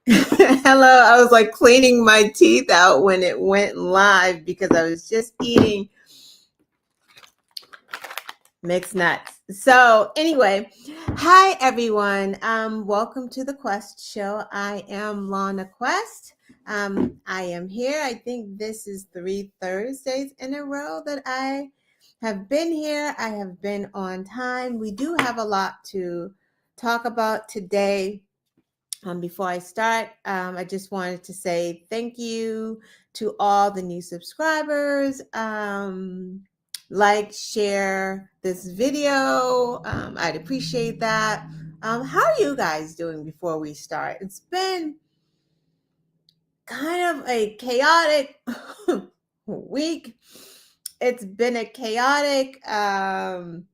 Hello, I was like cleaning my teeth out when it went live because I was just eating mixed nuts. So, anyway, hi everyone. Welcome to the Quest Show. I am Lana Quest. I am here. I think this is 3 Thursdays in a row that I have been here. I have been on time. We do have a lot to talk about today. Before I start, I just wanted to say thank you to all the new subscribers. Like, share this video. I'd appreciate that. How are you guys doing before we start? It's been kind of a chaotic week. It's been a chaotic 10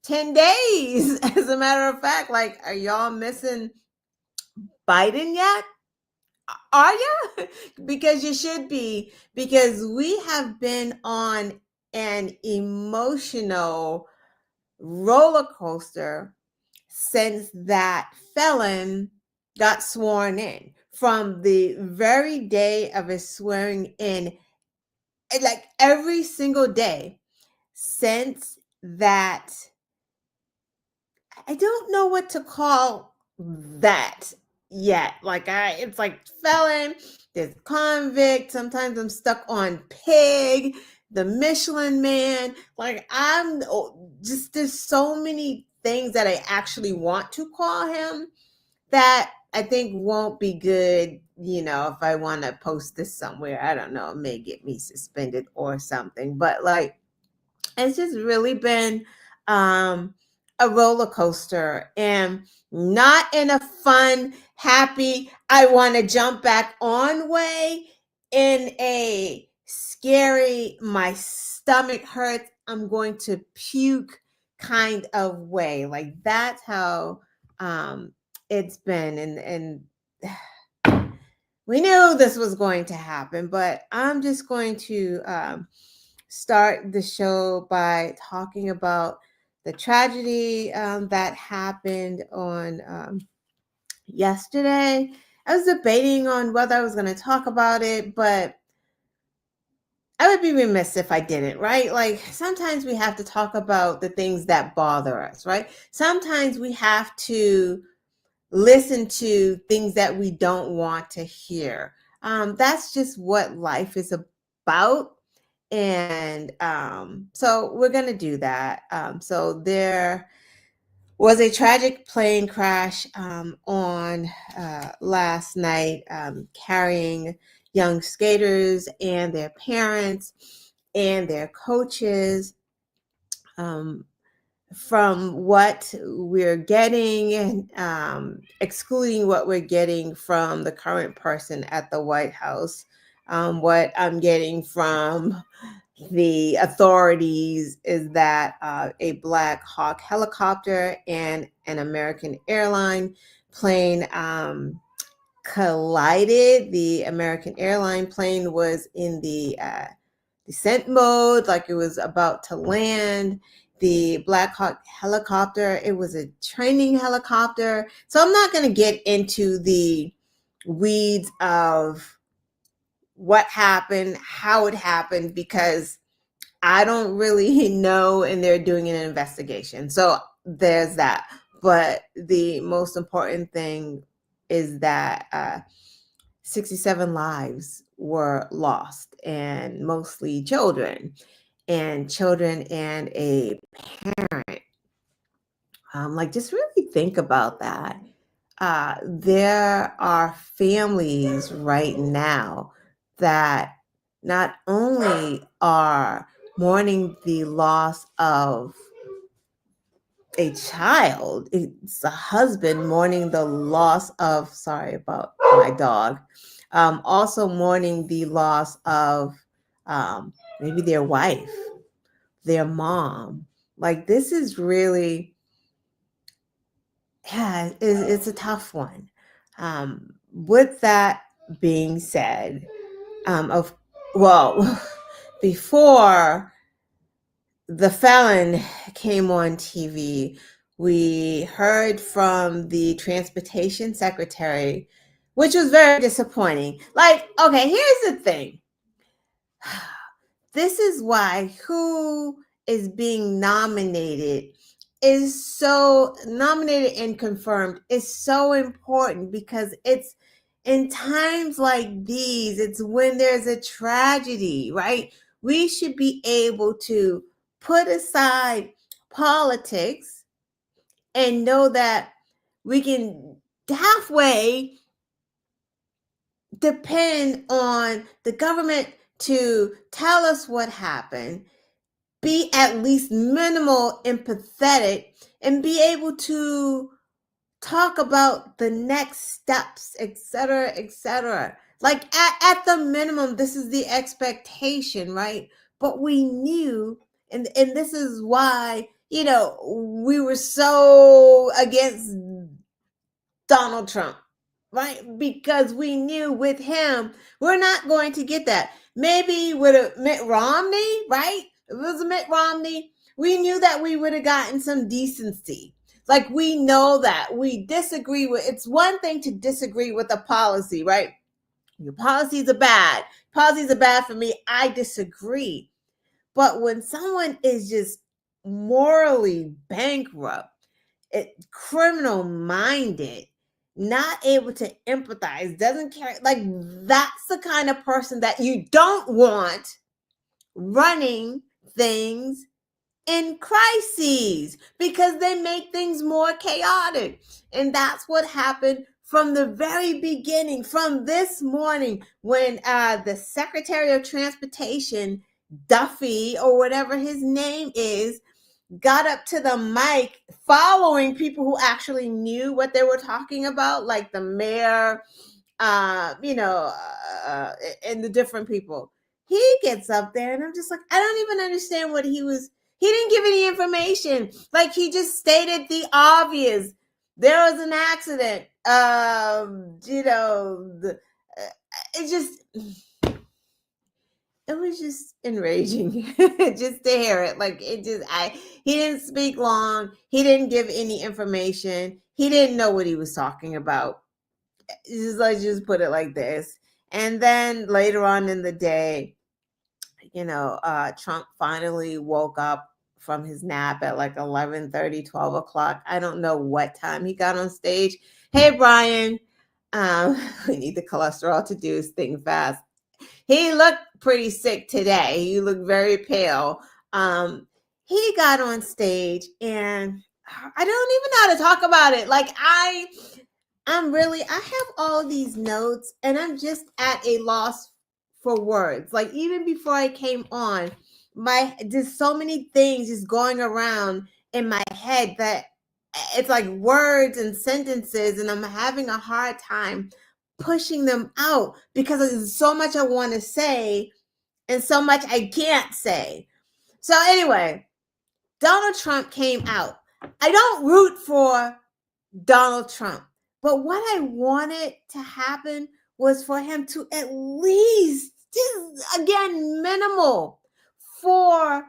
days, as a matter of fact. Like, are y'all missing Biden yet? Are you? Because you should be, because we have been on an emotional roller coaster since that felon got sworn in. From the very day of his swearing in, like every single day since that, I don't know what to call that yet. It's like felon, there's convict. Sometimes I'm stuck on pig, the Michelin man. There's so many things that I actually want to call him that I think won't be good. If I want to post this somewhere, I don't know, it may get me suspended or something. But it's just really been a roller coaster, and not in a fun, happy, I want to jump back on way, in a scary, my stomach hurts, I'm going to puke kind of way. Like that's how it's been. And we knew this was going to happen, but I'm just going to start the show by talking about the tragedy that happened on yesterday. I was debating on whether I was going to talk about it, but I would be remiss if I didn't, right? Like sometimes we have to talk about the things that bother us, right? Sometimes we have to listen to things that we don't want to hear. That's just what life is about. And so we're going to do that. So there was a tragic plane crash on last night, carrying young skaters and their parents and their coaches. From what we're getting, excluding what we're getting from the current person at the White House, what I'm getting from the authorities is that a Black Hawk helicopter and an American airline plane collided. The American airline plane was in the descent mode, like it was about to land. The Black Hawk helicopter, it was a training helicopter. So I'm not going to get into the weeds of what happened, how it happened, because I don't really know, and they're doing an investigation. So there's that. But the most important thing is that 67 lives were lost, and mostly children and a parent. Just really think about that. There are families right now that not only are mourning the loss of a child, it's a husband mourning the loss of, sorry about my dog, also mourning the loss of maybe their wife, their mom. Like this is really, yeah, it's a tough one. With that being said, before the felon came on TV, we heard from the transportation secretary which was very disappointing. Like, okay, here's the thing. This is why who is being nominated is so nominated and confirmed is so important, because it's in times like these, it's when there's a tragedy, right? We should be able to put aside politics and know that we can halfway depend on the government to tell us what happened, be at least minimal empathetic, and be able to talk about the next steps, etc., etc. Like at the minimum, this is the expectation, right? But we knew, and this is why, we were so against Donald Trump, right? Because we knew with him, we're not going to get that. Maybe with a Mitt Romney, right? If it was a Mitt Romney, we knew that we would have gotten some decency. Like, we know that we disagree with, it's one thing to disagree with a policy, right? Your policies are bad. Policies are bad for me. I disagree. But when someone is just morally bankrupt, criminal minded, not able to empathize, doesn't care, like, that's the kind of person that you don't want running things in crises, because they make things more chaotic. And that's what happened from the very beginning, from this morning, when the Secretary of Transportation, Duffy, or whatever his name is, got up to the mic following people who actually knew what they were talking about, like the mayor, and the different people. He gets up there, and I'm just like, I don't even understand what he didn't give any information. Like, he just stated the obvious. There was an accident. It just, it was just enraging just to hear it. Like, he didn't speak long. He didn't give any information. He didn't know what he was talking about. Let's just put it like this. And then later on in the day, Trump finally woke up from his nap at like 11:30, 12 o'clock. I don't know what time he got on stage. Hey, Brian, we need the cholesterol to do his thing fast. He looked pretty sick today. He looked very pale. He got on stage, and I don't even know how to talk about it. Like, I have all these notes, and I'm just at a loss for words. Like, even before I came on, there's so many things just going around in my head that it's like words and sentences, and I'm having a hard time pushing them out because there's so much I want to say and so much I can't say. So anyway, Donald Trump came out. I don't root for Donald Trump, but what I wanted to happen was for him to at least, just again, minimal, for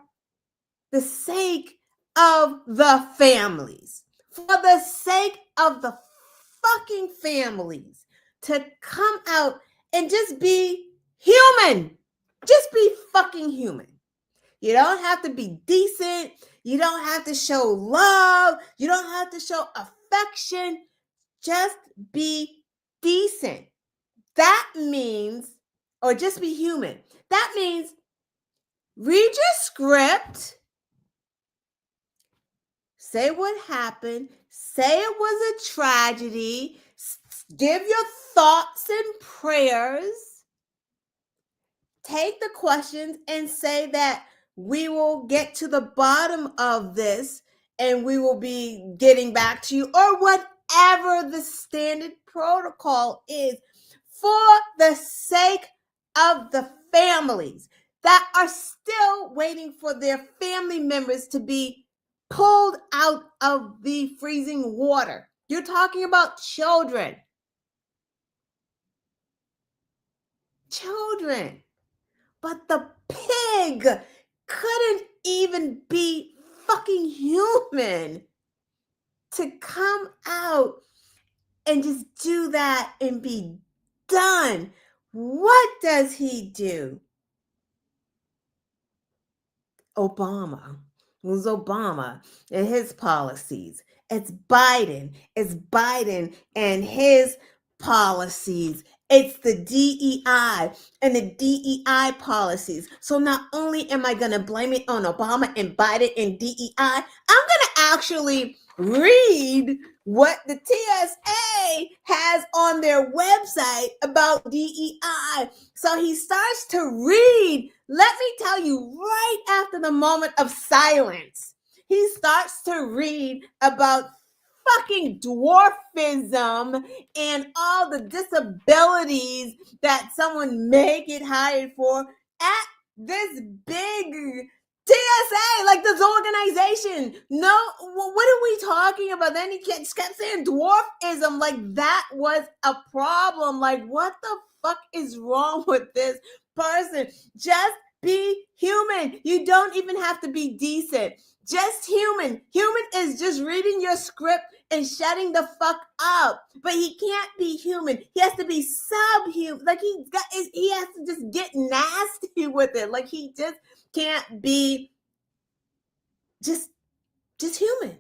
the sake of the families, for the sake of the fucking families, to come out and just be human. Just be fucking human. You don't have to be decent. You don't have to show love. You don't have to show affection. Just be decent. That means, or just be human. That means read your script, say what happened, say it was a tragedy, give your thoughts and prayers, take the questions and say that we will get to the bottom of this and we will be getting back to you, or whatever the standard protocol is, for the sake of the families that are still waiting for their family members to be pulled out of the freezing water. You're talking about children. Children. But the pig couldn't even be fucking human to come out and just do that and be done. What does he do? Obama. It was Obama and his policies. It's Biden. It's Biden and his policies. It's the DEI and the DEI policies. So not only am I going to blame it on Obama and Biden and DEI, I'm going to actually read what the TSA has on their website about DEI. So he starts to read. Let me tell you, right after the moment of silence, he starts to read about fucking dwarfism and all the disabilities that someone may get hired for at this big TSA, like this organization. No, what are we talking about? Then he kept saying dwarfism, like that was a problem. Like, what the fuck is wrong with this person? Just be human. You don't even have to be decent. Just human. Human is just reading your script and shutting the fuck up. But he can't be human. He has to be subhuman. Like he has to just get nasty with it. Like he just can't be just human.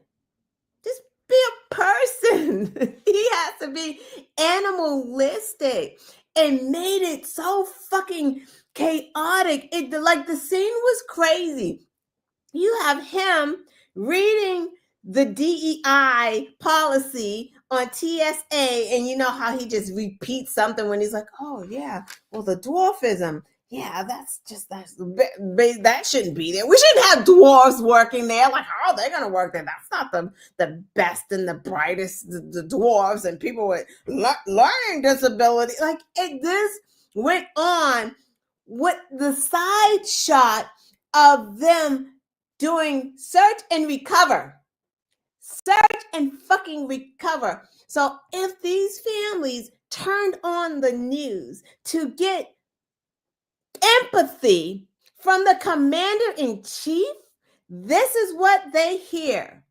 Just be a person. He has to be animalistic and made it so fucking chaotic. Like the scene was crazy. You have him reading the DEI policy on TSA, and you know how he just repeats something when he's like, oh yeah, well, the dwarfism, yeah, that shouldn't be there. We shouldn't have dwarves working there. Like, how are they gonna work there? That's not the best and the brightest, the dwarves and people with learning disability. Like this went on with the side shot of them doing search and recover. Search and fucking recover. So if these families turned on the news to get empathy from the commander-in-chief, this is what they hear.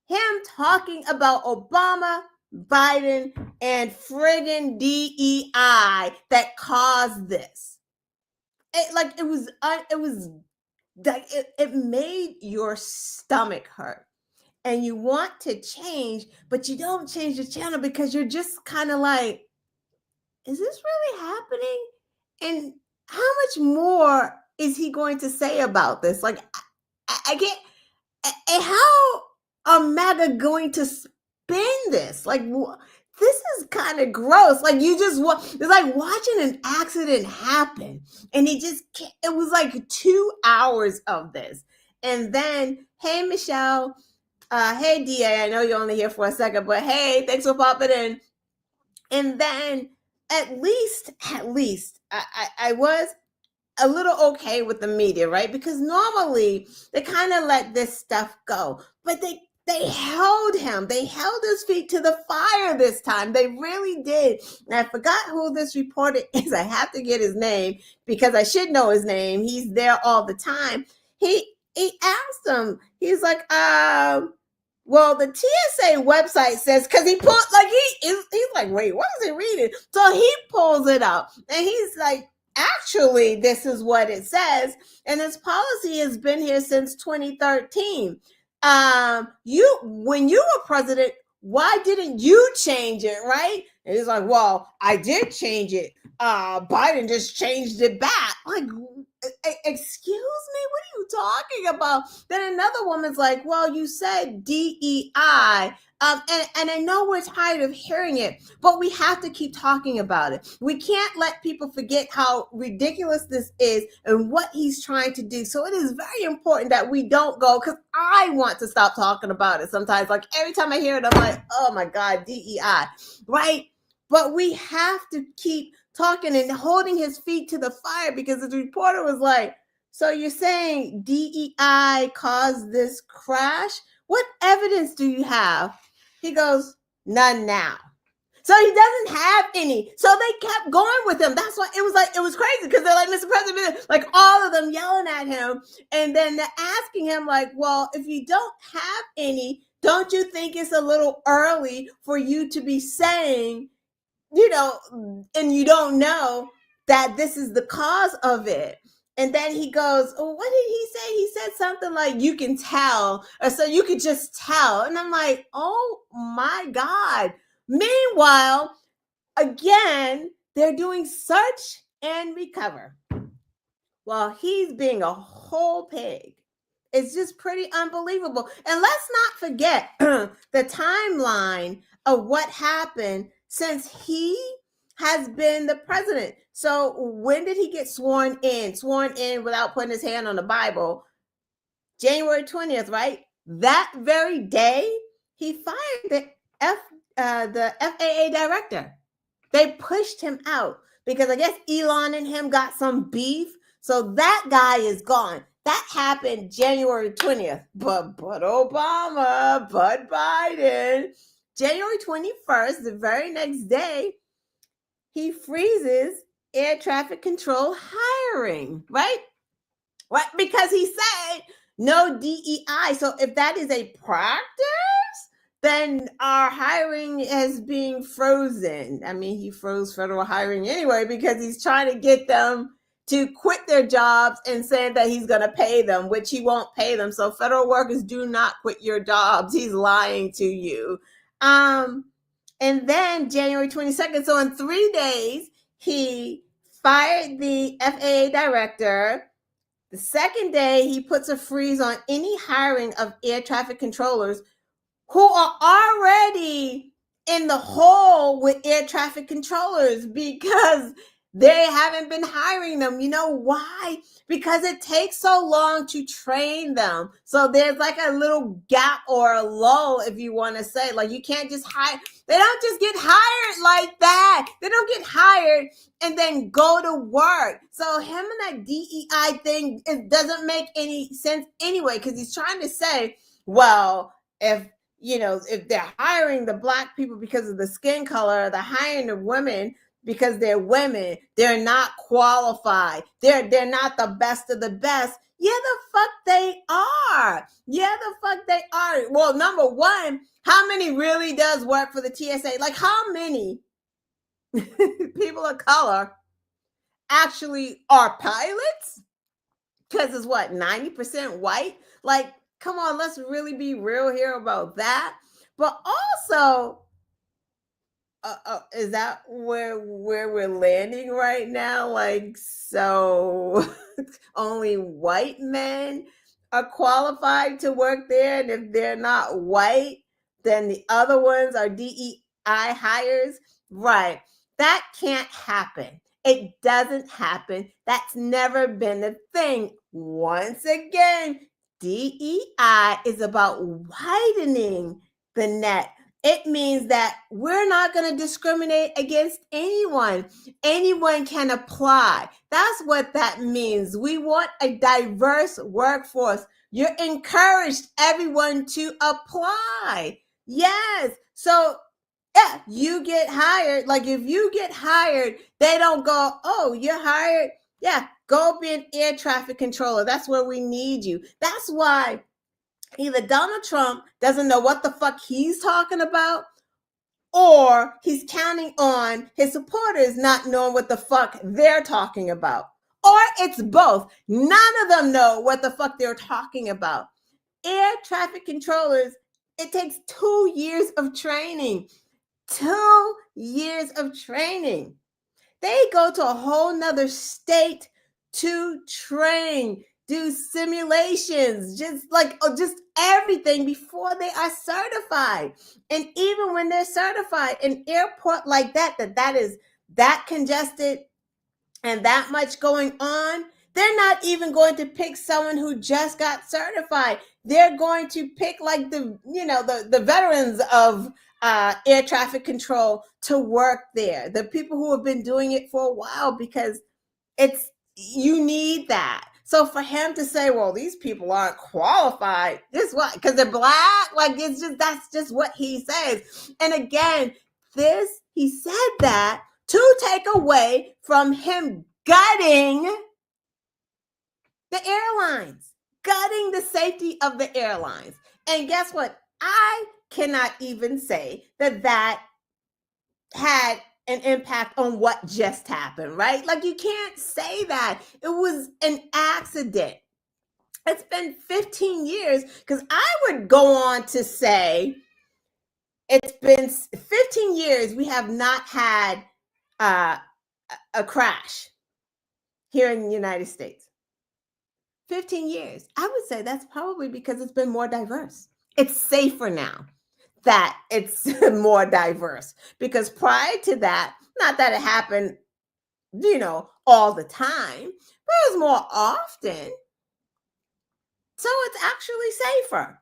Him talking about Obama, Biden, and friggin' DEI that caused this. It made your stomach hurt. And you want to change, but you don't change the channel because you're just kind of like, is this really happening? And how much more is he going to say about this? Like, I can't. And how are MAGA going to spin this? Like, this is kind of gross. Like, it's like watching an accident happen. And it was like 2 hours of this. And then, hey, Michelle. Hey, DA, I know you're only here for a second, but hey, thanks for popping in. And then at least, I was a little okay with the media, right? Because normally they kind of let this stuff go, but they held him. They held his feet to the fire this time. They really did. And I forgot who this reporter is. I have to get his name because I should know his name. He's there all the time. He asked him, he's like, well, the TSA website says, because he pulled, like, he's like, wait, what is he reading? So he pulls it up and he's like, actually, this is what it says. And this policy has been here since 2013. When you were president, why didn't you change it, right? And he's like, well, I did change it. Biden just changed it back. Like, excuse me, what are you talking about? Then another woman's like, well, you said DEI. And I know we're tired of hearing it, but we have to keep talking about it. We can't let people forget how ridiculous this is and what he's trying to do. So it is very important that we don't go, because I want to stop talking about it sometimes. Like every time I hear it, I'm like, oh my God, DEI, right? But we have to keep talking and holding his feet to the fire, because the reporter was like, so you're saying DEI caused this crash? What evidence do you have? He goes, none now. So he doesn't have any. So they kept going with him. That's why it was crazy, because they're like, Mr. President, like all of them yelling at him. And then they're asking him like, well, if you don't have any, Don't you think it's a little early for you to be saying, you know, and you don't know that this is the cause of it? And then he goes, oh, what did he say? He said something like, you can tell, or so you could just tell. And I'm like, oh my God. Meanwhile, again, they're doing search and recover. Well, he's being a whole pig. It's just pretty unbelievable. And let's not forget the timeline of what happened since he has been the president. So when did he get sworn in? Sworn in without putting his hand on the Bible? January 20th, right? That very day, he fired the FAA director. They pushed him out because I guess Elon and him got some beef. So that guy is gone. That happened January 20th. But Obama, but Biden, January 21st, the very next day, he freezes air traffic control hiring, right? What? Because he said no DEI. So if that is a practice, then our hiring is being frozen. I mean, he froze federal hiring anyway because he's trying to get them to quit their jobs and saying that he's going to pay them, which he won't pay them. So federal workers, do not quit your jobs. He's lying to you. And then January 22nd, so in 3 days, he fired the FAA director. The second day, he puts a freeze on any hiring of air traffic controllers who are already in the hole with air traffic controllers because they haven't been hiring them. You know why? Because it takes so long to train them. So there's like a little gap or a lull, if you want to say. Like, you can't just hire. They don't just get hired like that. They don't get hired and then go to work. So him and that DEI thing, it doesn't make any sense anyway, because he's trying to say, well, if they're hiring the Black people because of the skin color, they're hiring the women because they're women, they're not qualified. They're not the best of the best. Yeah, the fuck they are. Yeah, the fuck they are. Well, number one, how many really does work for the TSA? Like, how many people of color actually are pilots? Because it's what, 90% white? Like, come on, let's really be real here about that. But also, is that where we're landing right now? Like, so only white men are qualified to work there, and if they're not white, then the other ones are DEI hires? Right. That can't happen. It doesn't happen. That's never been a thing. Once again, DEI is about widening the net. It means that we're not going to discriminate against anyone. Anyone can apply. That's what that means. We want a diverse workforce. You're encouraged, everyone, to apply. Yes. So, yeah, you get hired. Like, if you get hired, they don't go, oh, you're hired? Yeah, go be an air traffic controller. That's where we need you. That's why either Donald Trump doesn't know what the fuck he's talking about, or he's counting on his supporters not knowing what the fuck they're talking about. Or it's both. None of them know what the fuck they're talking about. Air traffic controllers, it takes 2 years of training. 2 years of training. They go to a whole nother state to train, do simulations, just everything before they are certified. And even when they're certified, an airport like that is that congested and that much going on, they're not even going to pick someone who just got certified. They're going to pick like the veterans of air traffic control to work there, the people who have been doing it for a while, because you need that. So for him to say, well, these people aren't qualified, this what? Because they're Black? Like, that's just what he says. And again, he said that to take away from him gutting the airlines, gutting the safety of the airlines. And guess what? I cannot even say that that had an impact on what just happened, right? Like, you can't say that. It was an accident. It's been 15 years, because I would go on to say it's been 15 years we have not had uh, a crash here in the United States. 15 years. I would say that's probably because it's been more diverse. It's safer now that it's more diverse, because prior to that, not that it happened, all the time, but it was more often. So it's actually safer.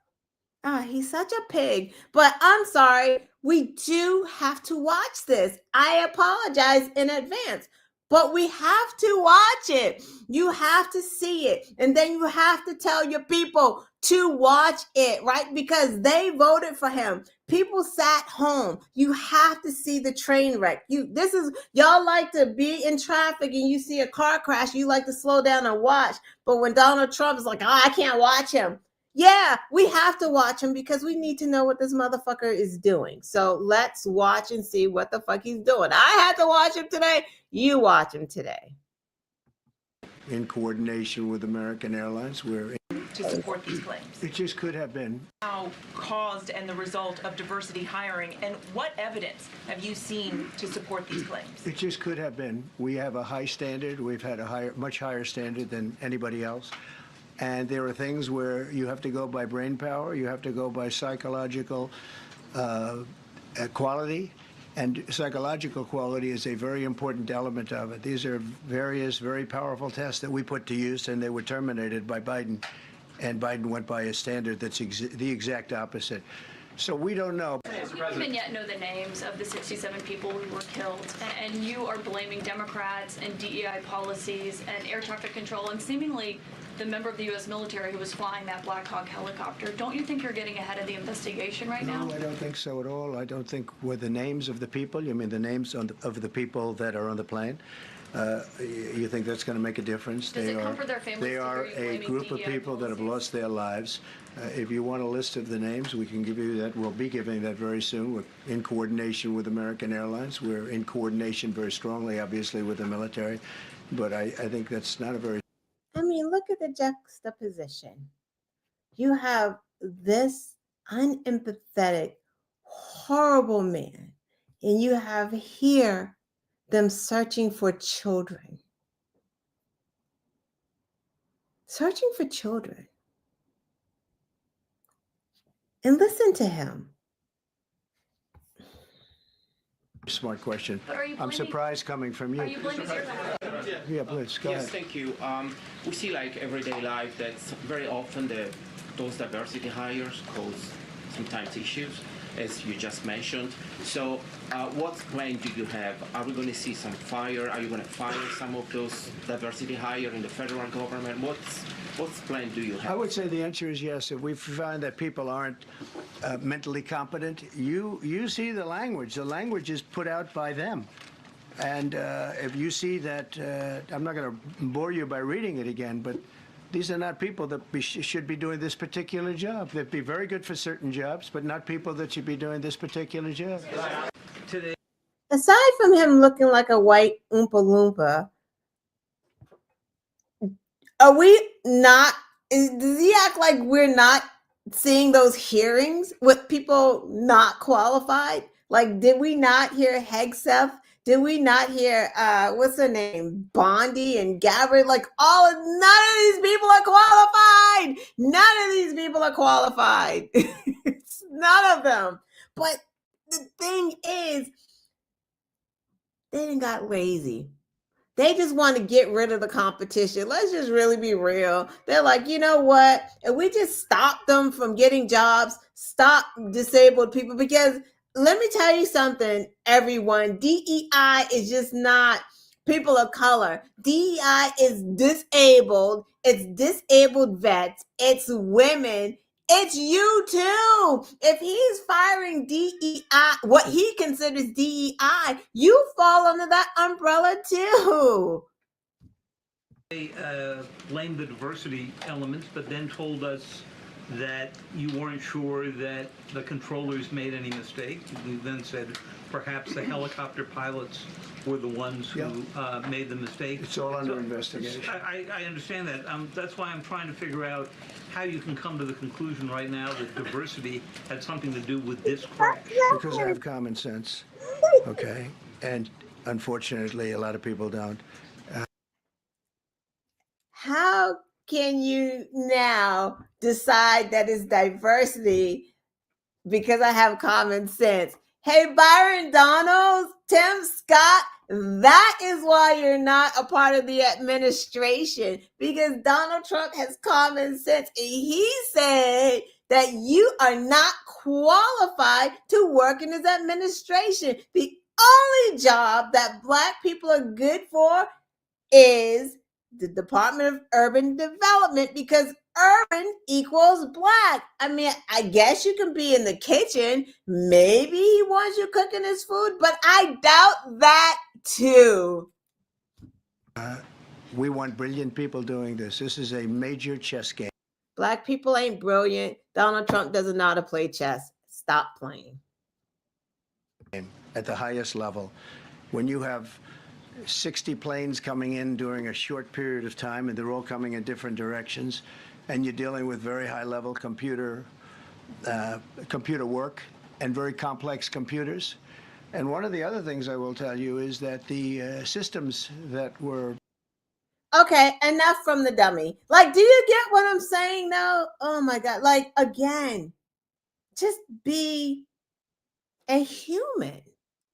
He's such a pig. But I'm sorry, we do have to watch this. I apologize in advance, but we have to watch it. You have to see it. And then you have to tell your people to watch it, right? Because they voted for him. People sat home. You have to see the train wreck. Y'all like to be in traffic and you see a car crash, you like to slow down and watch. But when Donald Trump is like, I can't watch him. Yeah, we have to watch him because we need to know what this motherfucker is doing. So let's watch and see what the fuck he's doing. I had to watch him today. You watch him today. In coordination with American Airlines, we're to support these claims. It just could have been. How caused and the result of diversity hiring, and what evidence have you seen to support these claims? It just could have been. We have a high standard. We've had a much higher standard than anybody else. And there are things where you have to go by brain power, you have to go by psychological quality, and psychological quality is a very important element of it. These are various very powerful tests that we put to use, and they were terminated by Biden, and Biden went by a standard that's the exact opposite. So we don't know. We don't even yet know the names of the 67 people who were killed, and you are blaming Democrats and DEI policies and air traffic control and seemingly the member of the U.S. military who was flying that Black Hawk helicopter. Don't you think you're getting ahead of the investigation right now? No, I don't think so at all. I don't think with the names of the people, you mean the names of the people that are on the plane? You think that's going to make a difference? Does it comfort their families? They are a group of people that have lost their lives. If you want a list of the names, we can give you that. We'll be giving that very soon. We're in coordination with American Airlines. We're in coordination very strongly, obviously, with the military. But I think that's not a very... I mean, look at the juxtaposition. You have this unempathetic, horrible man, and you have here them searching for children. Searching for children. And listen to him. Smart question. I'm surprised coming from you. Are you blaming Yeah, please, go ahead. Yes, thank you. We see like everyday life that very often those diversity hires cause sometimes issues, as you just mentioned. So what plan do you have? Are we going to see some fire? Are you going to fire some of those diversity hires in the federal government? What plan do you have? I would say the answer is yes. If we find that people aren't mentally competent, you see the language. The language is put out by them. And if you see that, I'm not going to bore you by reading it again, but these are not people that should be doing this particular job. They'd be very good for certain jobs, but not people that should be doing this particular job. Aside from him looking like a white Oompa Loompa, are we not, does he act like we're not seeing those hearings with people not qualified? Like, did we not hear Hegseth? Did we not hear, what's her name, Bondi and Gabbard? Like, none of these people are qualified. None of these people are qualified. None of them. But the thing is, they done got lazy. They just want to get rid of the competition. Let's just really be real. They're like, you know what? If we just stop them from getting jobs, stop disabled people, because let me tell you something, everyone. DEI is just not people of color. DEI is disabled. It's disabled vets. It's women. It's you too. If he's firing DEI, what he considers DEI, you fall under that umbrella too. They blamed the diversity elements, but then told us that you weren't sure that the controllers made any mistake. You then said perhaps the helicopter pilots were the ones who made the mistake. It's all under investigation. I understand that. That's why I'm trying to figure out how you can come to the conclusion right now that diversity had something to do with this crash. Because I have common sense, okay? And unfortunately, a lot of people don't. How can you now decide that it's diversity because I have common sense? Hey, Byron Donalds, Tim Scott, that is why you're not a part of the administration, because Donald Trump has common sense. And he said that you are not qualified to work in his administration. The only job that Black people are good for is the Department of Urban Development, because urban equals Black. I mean, I guess you can be in the kitchen. Maybe he wants you cooking his food, but I doubt that too. We want brilliant people doing this. This is a major chess game. Black people ain't brilliant. Donald Trump doesn't know how to play chess. Stop playing. At the highest level, when you have 60 planes coming in during a short period of time, and they're all coming in different directions, and you're dealing with very high-level computer work and very complex computers. And one of the other things I will tell you is that the systems that were... Okay, enough from the dummy. Like, do you get what I'm saying now? Oh my God. Like, again, just be a human.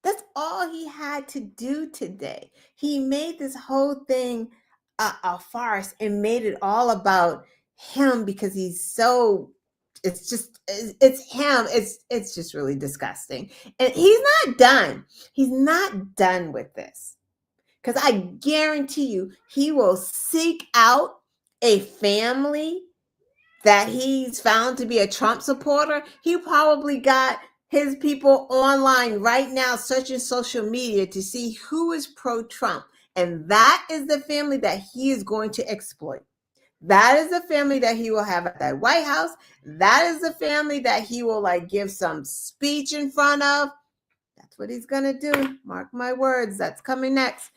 That's all he had to do today. He made this whole thing a farce and made it all about him because he's so, it's him. It's just really disgusting. And he's not done. He's not done with this. Because I guarantee you, he will seek out a family that he's found to be a Trump supporter. He probably got his people online right now searching social media to see who is pro-Trump. And that is the family that he is going to exploit. That is the family that he will have at that White House. That is the family that he will like give some speech in front of. That's what he's going to do. Mark my words. That's coming next.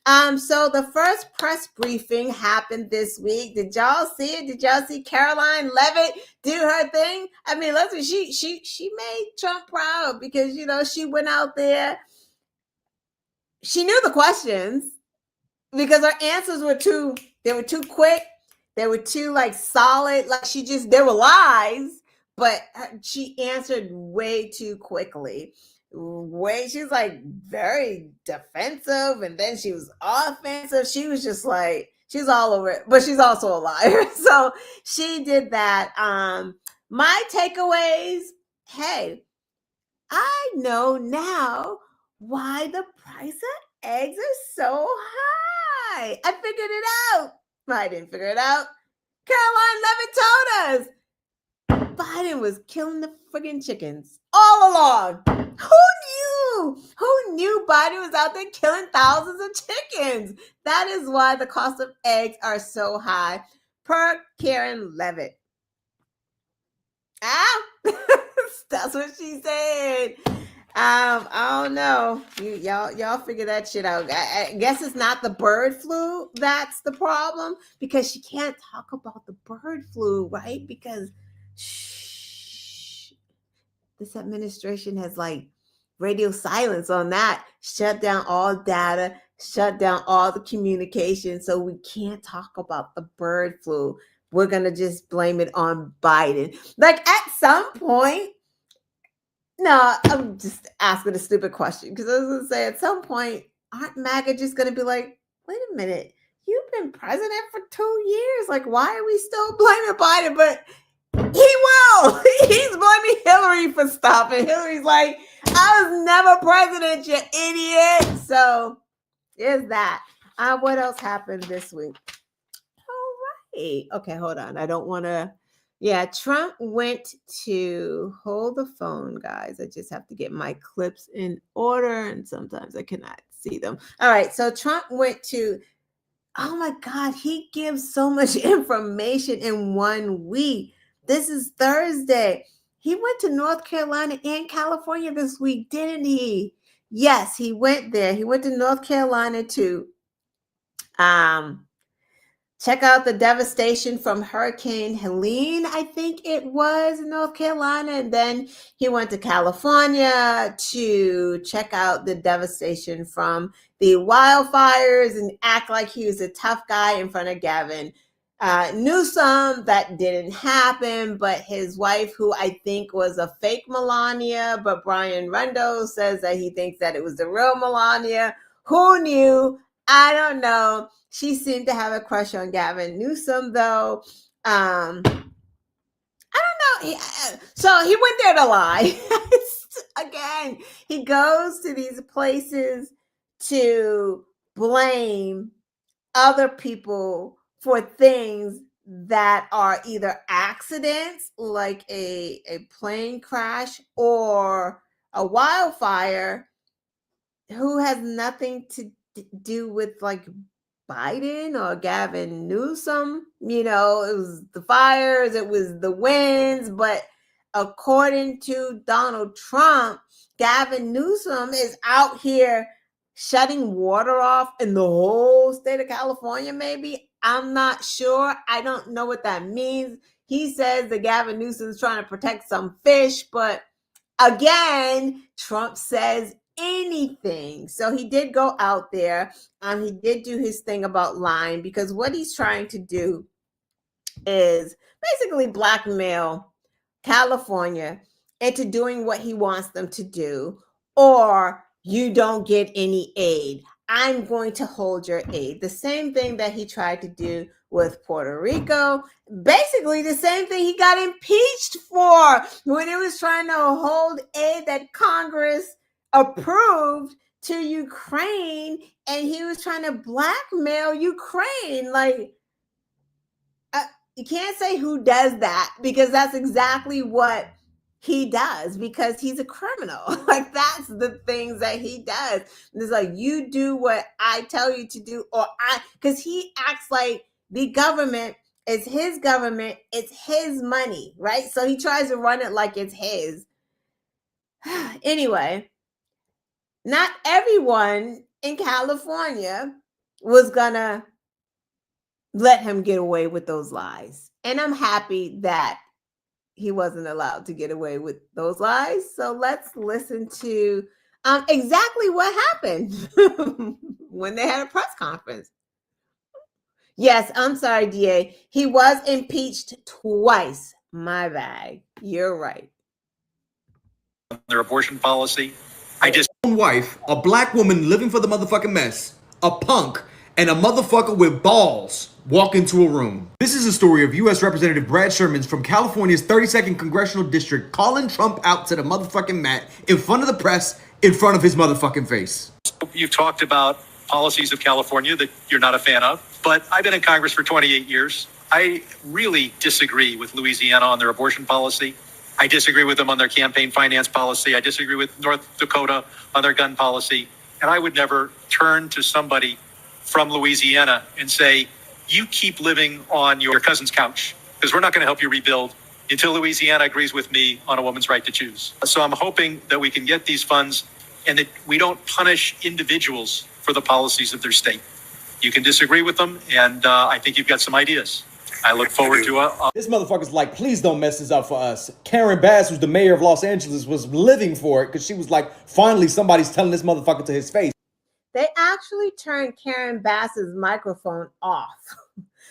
So the first press briefing happened this week. Did y'all see it? Did y'all see Caroline Leavitt do her thing? I mean, listen, she made Trump proud because, you know, she went out there. She knew the questions because her answers were too quick. They were too like solid. Like they were lies, but she answered way too quickly. She's like very defensive, and then she was offensive. She was just like, she's all over it, but she's also a liar. So she did that. My takeaways, hey, I know now why the price of eggs are so high. I figured it out. I didn't figure it out. Caroline Leavitt told us Biden was killing the friggin' chickens all along. Who knew Biden was out there killing thousands of chickens? That is why the cost of eggs are so high, per Karen Leavitt. That's what she said. I don't know. Y'all figure that shit out. I guess it's not the bird flu that's the problem, because she can't talk about the bird flu, right? Because this administration has like radio silence on that, shut down all data, shut down all the communication. So we can't talk about the bird flu. We're going to just blame it on Biden. Like at some point, no, I'm just asking a stupid question because I was going to say at some point, aren't MAGA just going to be like, wait a minute, you've been president for 2 years. Like, why are we still blaming Biden? But he will. He's blaming Hillary for stuff. And Hillary's like, I was never president, you idiot. So there's that. What else happened this week? All right. Okay, hold on. I don't want to. Yeah, Trump went to hold the phone, guys. I just have to get my clips in order, and sometimes I cannot see them. All right. So Trump went to, oh my God, he gives so much information in 1 week. This is Thursday. He went to North Carolina and California this week, didn't he? Yes, he went there. He went to North Carolina to check out the devastation from Hurricane Helene, I think it was, in North Carolina. And then he went to California to check out the devastation from the wildfires and act like he was a tough guy in front of Gavin Newsom. That didn't happen, but his wife, who I think was a fake Melania, but Brian Rundo says that he thinks that it was the real Melania. Who knew? I don't know. She seemed to have a crush on Gavin Newsom, though. I don't know. So he went there to lie. Again, he goes to these places to blame other people for things that are either accidents, like a plane crash or a wildfire, who has nothing to do with like Biden or Gavin Newsom. You know, it was the fires, it was the winds, but according to Donald Trump, Gavin Newsom is out here shutting water off in the whole state of California, maybe. I'm not sure. I don't know what that means. He says that Gavin Newsom is trying to protect some fish, but again, Trump says anything. So he did go out there. He did do his thing about lying, because what he's trying to do is basically blackmail California into doing what he wants them to do, or you don't get any aid. I'm going to hold your aid. The same thing that he tried to do with Puerto Rico. Basically the same thing he got impeached for when it was trying to hold aid that Congress approved to Ukraine, and he was trying to blackmail Ukraine. Like, you can't say who does that, because that's exactly what he does, because he's a criminal. Like, that's the things that he does. And it's like, you do what I tell you to do, or because he acts like the government is his government, it's his money, right? So he tries to run it like it's his. Anyway, not everyone in California was gonna let him get away with those lies. And I'm happy that he wasn't allowed to get away with those lies. So let's listen to exactly what happened when they had a press conference. Yes, I'm sorry, DA. He was impeached twice. My bad. You're right. Their abortion policy. I just wife, a black woman living for the motherfucking mess, a punk, and a motherfucker with balls walk into a room. This is a story of U.S. Representative Brad Sherman's from California's 32nd Congressional District calling Trump out to the motherfucking mat in front of the press, in front of his motherfucking face. You've talked about policies of California that you're not a fan of, but I've been in Congress for 28 years. I really disagree with Louisiana on their abortion policy. I disagree with them on their campaign finance policy. I disagree with North Dakota on their gun policy. And I would never turn to somebody from Louisiana and say, you keep living on your cousin's couch, because we're not going to help you rebuild until Louisiana agrees with me on a woman's right to choose. So I'm hoping that we can get these funds and that we don't punish individuals for the policies of their state. You can disagree with them, and I think you've got some ideas. I look forward to This motherfucker's like, please don't mess this up for us. Karen Bass, who's the mayor of Los Angeles, was living for it because she was like, finally somebody's telling this motherfucker to his face. They actually turned Karen Bass's microphone off,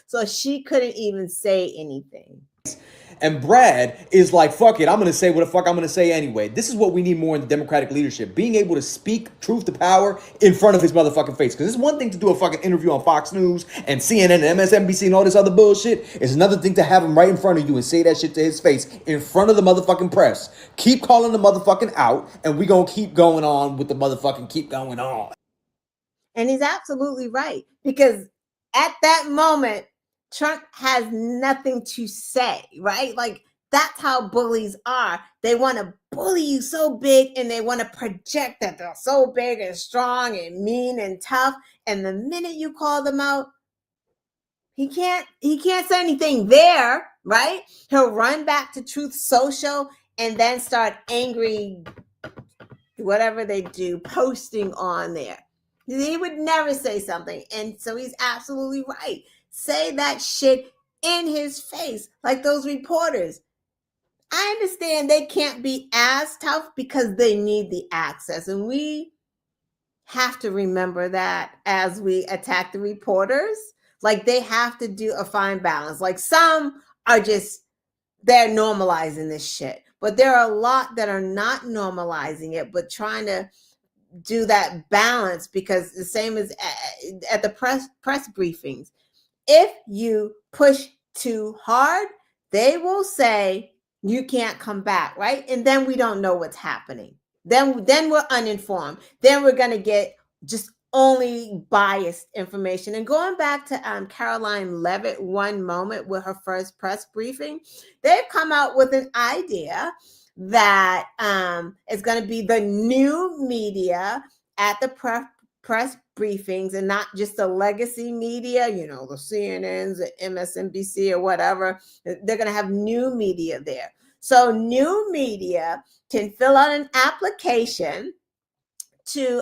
so she couldn't even say anything. And Brad is like, fuck it, I'm going to say what the fuck I'm going to say anyway. This is what we need more in the Democratic leadership. Being able to speak truth to power in front of his motherfucking face. Because it's one thing to do a fucking interview on Fox News and CNN and MSNBC and all this other bullshit. It's another thing to have him right in front of you and say that shit to his face in front of the motherfucking press. Keep calling the motherfucking out, and we going to keep going on with the motherfucking keep going on. And he's absolutely right, because at that moment, Trump has nothing to say, right? Like, that's how bullies are. They want to bully you so big, and they want to project that they're so big and strong and mean and tough. And the minute you call them out, He can't say anything there, right? He'll run back to Truth Social and then start angry, whatever they do, posting on there. He would never say something. And so he's absolutely right. Say that shit in his face, like those reporters. I understand they can't be as tough because they need the access. And we have to remember that as we attack the reporters. Like, they have to do a fine balance. Like, some are just, they're normalizing this shit. But there are a lot that are not normalizing it, but trying to do that balance, because the same as at the press briefings. If you push too hard, they will say you can't come back, right? And then we don't know what's happening. Then we're uninformed. Then we're going to get just only biased information. And going back to Caroline Levitt, one moment with her first press briefing, they've come out with an idea that is going to be the new media at the press briefings, and not just the legacy media, the CNNs, the MSNBC or whatever. They're going to have new media there. So new media can fill out an application to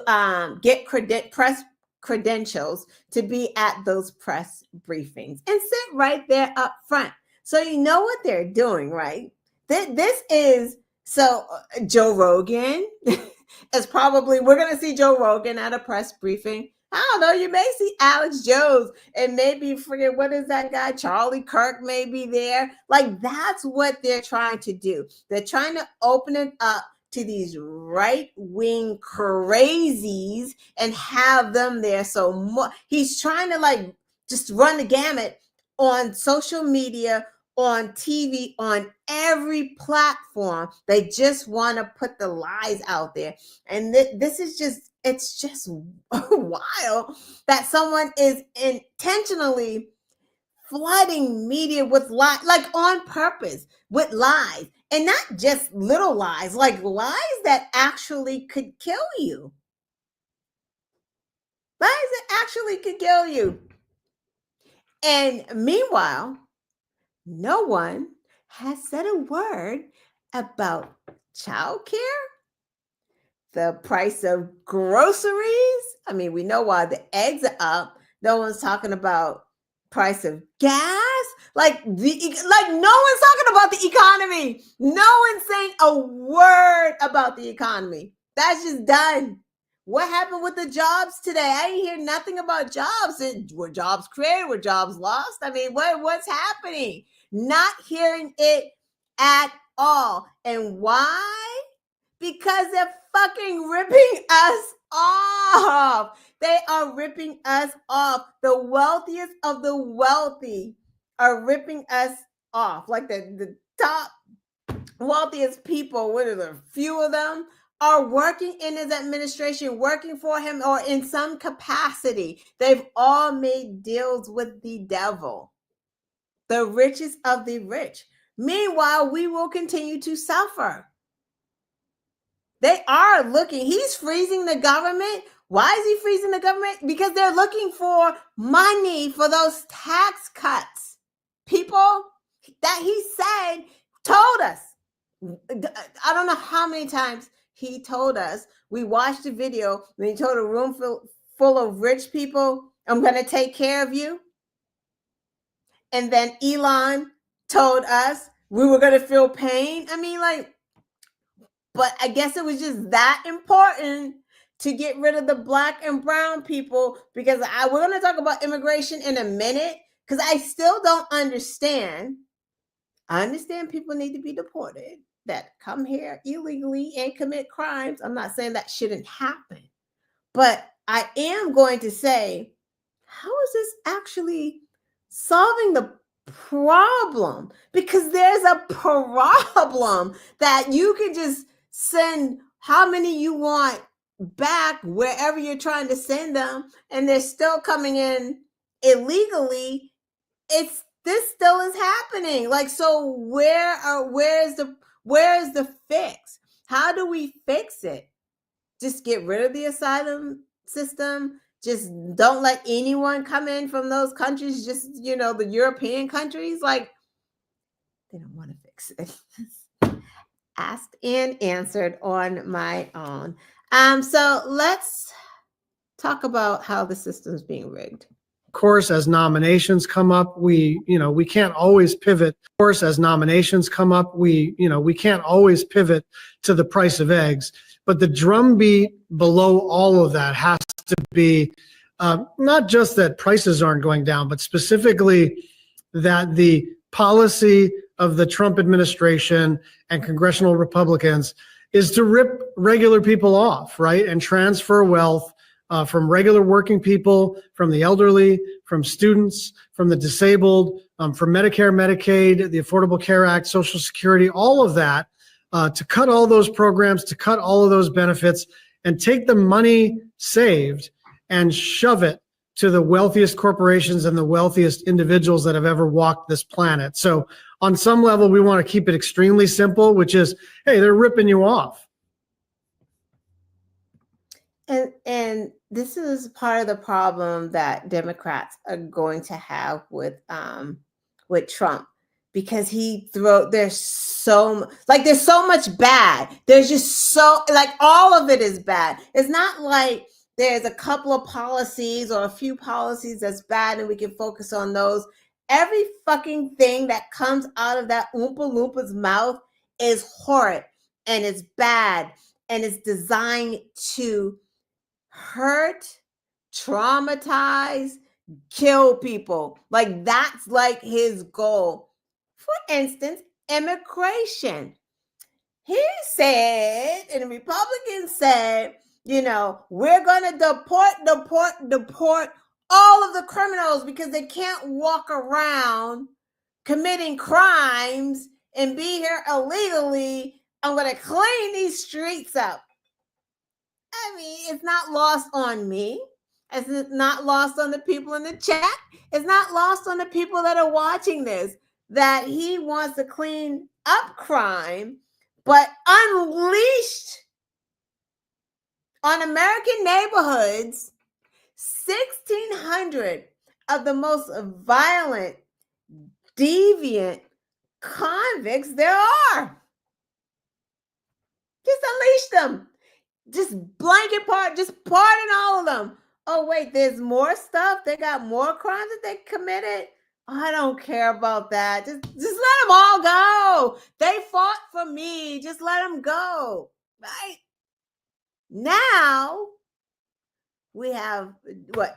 get press credentials to be at those press briefings and sit right there up front. So you know what they're doing, right? This is, so Joe Rogan is probably, we're going to see Joe Rogan at a press briefing. I don't know, you may see Alex Jones, and maybe, forget, what is that guy? Charlie Kirk may be there. Like, that's what they're trying to do. They're trying to open it up to these right-wing crazies and have them there. So he's trying to, like, just run the gamut on social media, on TV, on every platform. They just want to put the lies out there. And this is just, it's just wild that someone is intentionally flooding media with lies, like on purpose, with lies. And not just little lies, like lies that actually could kill you. Lies that actually could kill you. And meanwhile, no one has said a word about childcare, the price of groceries. I mean, we know why the eggs are up. No one's talking about price of gas. Like no one's talking about the economy. No one's saying a word about the economy. That's just done. What happened with the jobs today? I didn't hear nothing about jobs. Were jobs created? Were jobs lost? I mean, what's happening? Not hearing it at all. And why? Because they're fucking ripping us off. They are ripping us off. The wealthiest of the wealthy are ripping us off. Like the top wealthiest people, what are there, few of them, are working in his administration, working for him, or in some capacity. They've all made deals with the devil. The richest of the rich. Meanwhile, we will continue to suffer. They are looking, he's freezing the government. Why is he freezing the government? Because they're looking for money for those tax cuts. People that he said, told us. I don't know how many times he told us. We watched the video when he told a room full of rich people, I'm going to take care of you. And then Elon told us we were going to feel pain. I mean, like, but I guess it was just that important to get rid of the black and brown people, because we're going to talk about immigration in a minute, because I still don't understand. I understand people need to be deported that come here illegally and commit crimes. I'm not saying that shouldn't happen, but I am going to say, how is this actually solving the problem? Because there's a problem that you can just send how many you want back wherever you're trying to send them, and they're still coming in illegally. This still is happening. Like, so where is the fix? How do we fix it? Just get rid of the asylum system, just don't let anyone come in from those countries, just, the European countries. Like, they don't want to fix it. Asked and answered on my own. So let's talk about how the system's being rigged. Of course, as nominations come up, we can't always pivot. Of course, as nominations come up, we can't always pivot to the price of eggs. But the drumbeat below all of that has to be not just that prices aren't going down, but specifically that the policy of the Trump administration and congressional Republicans is to rip regular people off, right? And transfer wealth from regular working people, from the elderly, from students, from the disabled, from Medicare, Medicaid, the Affordable Care Act, Social Security, all of that, to cut all those programs, to cut all of those benefits, and take the money saved and shove it to the wealthiest corporations and the wealthiest individuals that have ever walked this planet. So on some level, we want to keep it extremely simple, which is, hey, they're ripping you off. And this is part of the problem that Democrats are going to have with Trump, because there's so much bad. There's just all of it is bad. It's not like there's a couple of policies or a few policies that's bad and we can focus on those. Every fucking thing that comes out of that Oompa Loompa's mouth is horrid and it's bad and it's designed to hurt, traumatize, kill people. Like, that's like his goal. For instance, immigration. He said, and the Republicans said, we're going to deport all of the criminals because they can't walk around committing crimes and be here illegally. I'm going to clean these streets up. I mean, it's not lost on me. It's not lost on the people in the chat. It's not lost on the people that are watching this, that he wants to clean up crime, but unleashed on American neighborhoods 1,600 of the most violent, deviant convicts there are. Just unleash them. Just pardon all of them. Oh, wait, there's more stuff. They got more crimes that they committed. I don't care about that. Just let them all go. They fought for me. Just let them go. Right? Now, we have,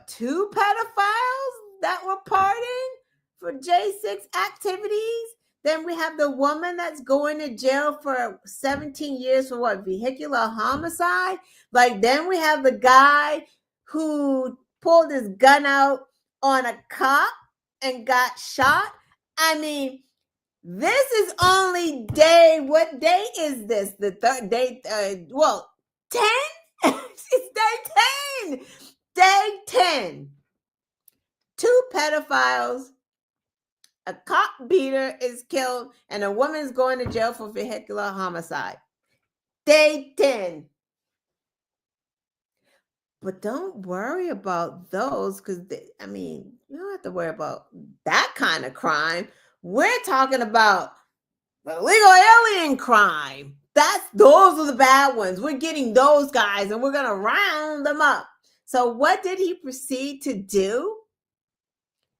2 pedophiles that were pardoned for J6 activities? Then we have the woman that's going to jail for 17 years for vehicular homicide. Then we have the guy who pulled his gun out on a cop and got shot. I mean, this is only what day is this? The third day, 10? It's day 10. Day 10. 2 pedophiles, a cop beater is killed, and a woman is going to jail for vehicular homicide. Day 10. But don't worry about those, because, you don't have to worry about that kind of crime. We're talking about illegal alien crime. Those are the bad ones. We're getting those guys, and we're going to round them up. So what did he proceed to do?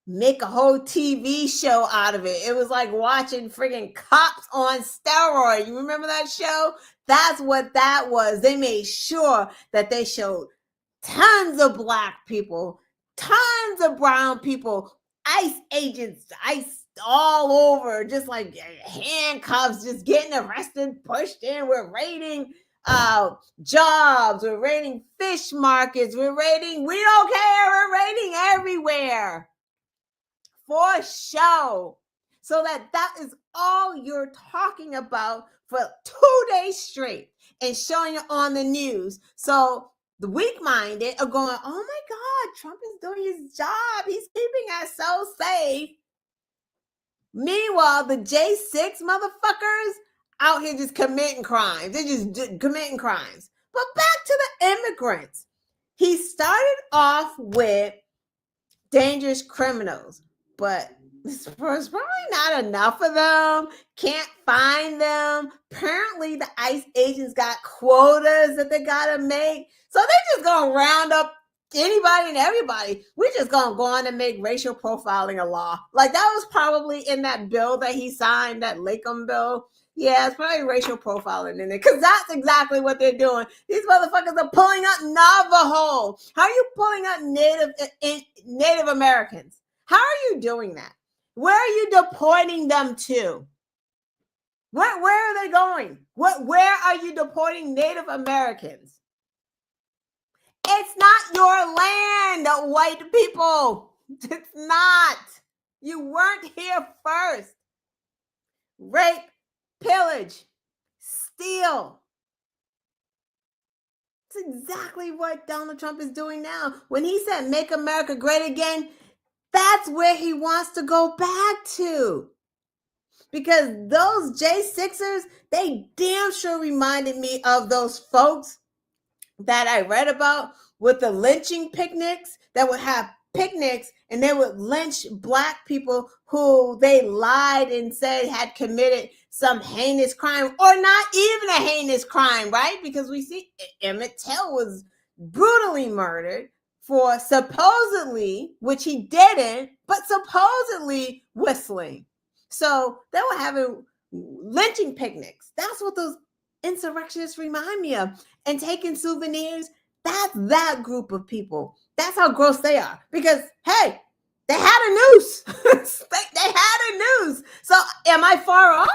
Make a whole TV show out of it. It was like watching friggin' Cops on steroids. You remember that show? That's what that was. They made sure that they showed tons of black people, tons of brown people, ICE agents, ICE all over, just like handcuffs, just getting arrested, pushed in. We're raiding jobs. We're raiding fish markets. We don't care. We're raiding everywhere. For show. So that is all you're talking about for 2 days straight and showing it on the news. So the weak-minded are going, oh my God, Trump is doing his job. He's keeping us so safe. Meanwhile, the J6 motherfuckers out here just committing crimes. They're just committing crimes. But back to the immigrants. he started off with dangerous criminals, but there's probably not enough of them. Can't find them. Apparently, the ICE agents got quotas that they gotta make. So they're just gonna round up anybody and everybody. We're just gonna go on and make racial profiling a law. Like that was probably in that bill that he signed, that Lakem bill. Yeah, it's probably racial profiling in it because that's exactly what they're doing. These motherfuckers are pulling up Navajo. How are you pulling up Native Americans? How are you doing that? Where are you deporting them to? Where are they going? Where are you deporting Native Americans? It's not your land, white people. It's not. You weren't here first. Rape, pillage, steal. It's exactly what Donald Trump is doing now. When he said, make America great again, that's where he wants to go back to. Because those J6ers, they damn sure reminded me of those folks that I read about with the lynching picnics that would have picnics and they would lynch Black people who they lied and said had committed some heinous crime or not even a heinous crime, right? Because we see Emmett Till was brutally murdered for supposedly, which he didn't, but supposedly whistling. So they were having lynching picnics. That's what those insurrectionists remind me of. And taking souvenirs, that's that group of people. That's how gross they are. Because, hey, they had a noose. they had a noose. So am I far off?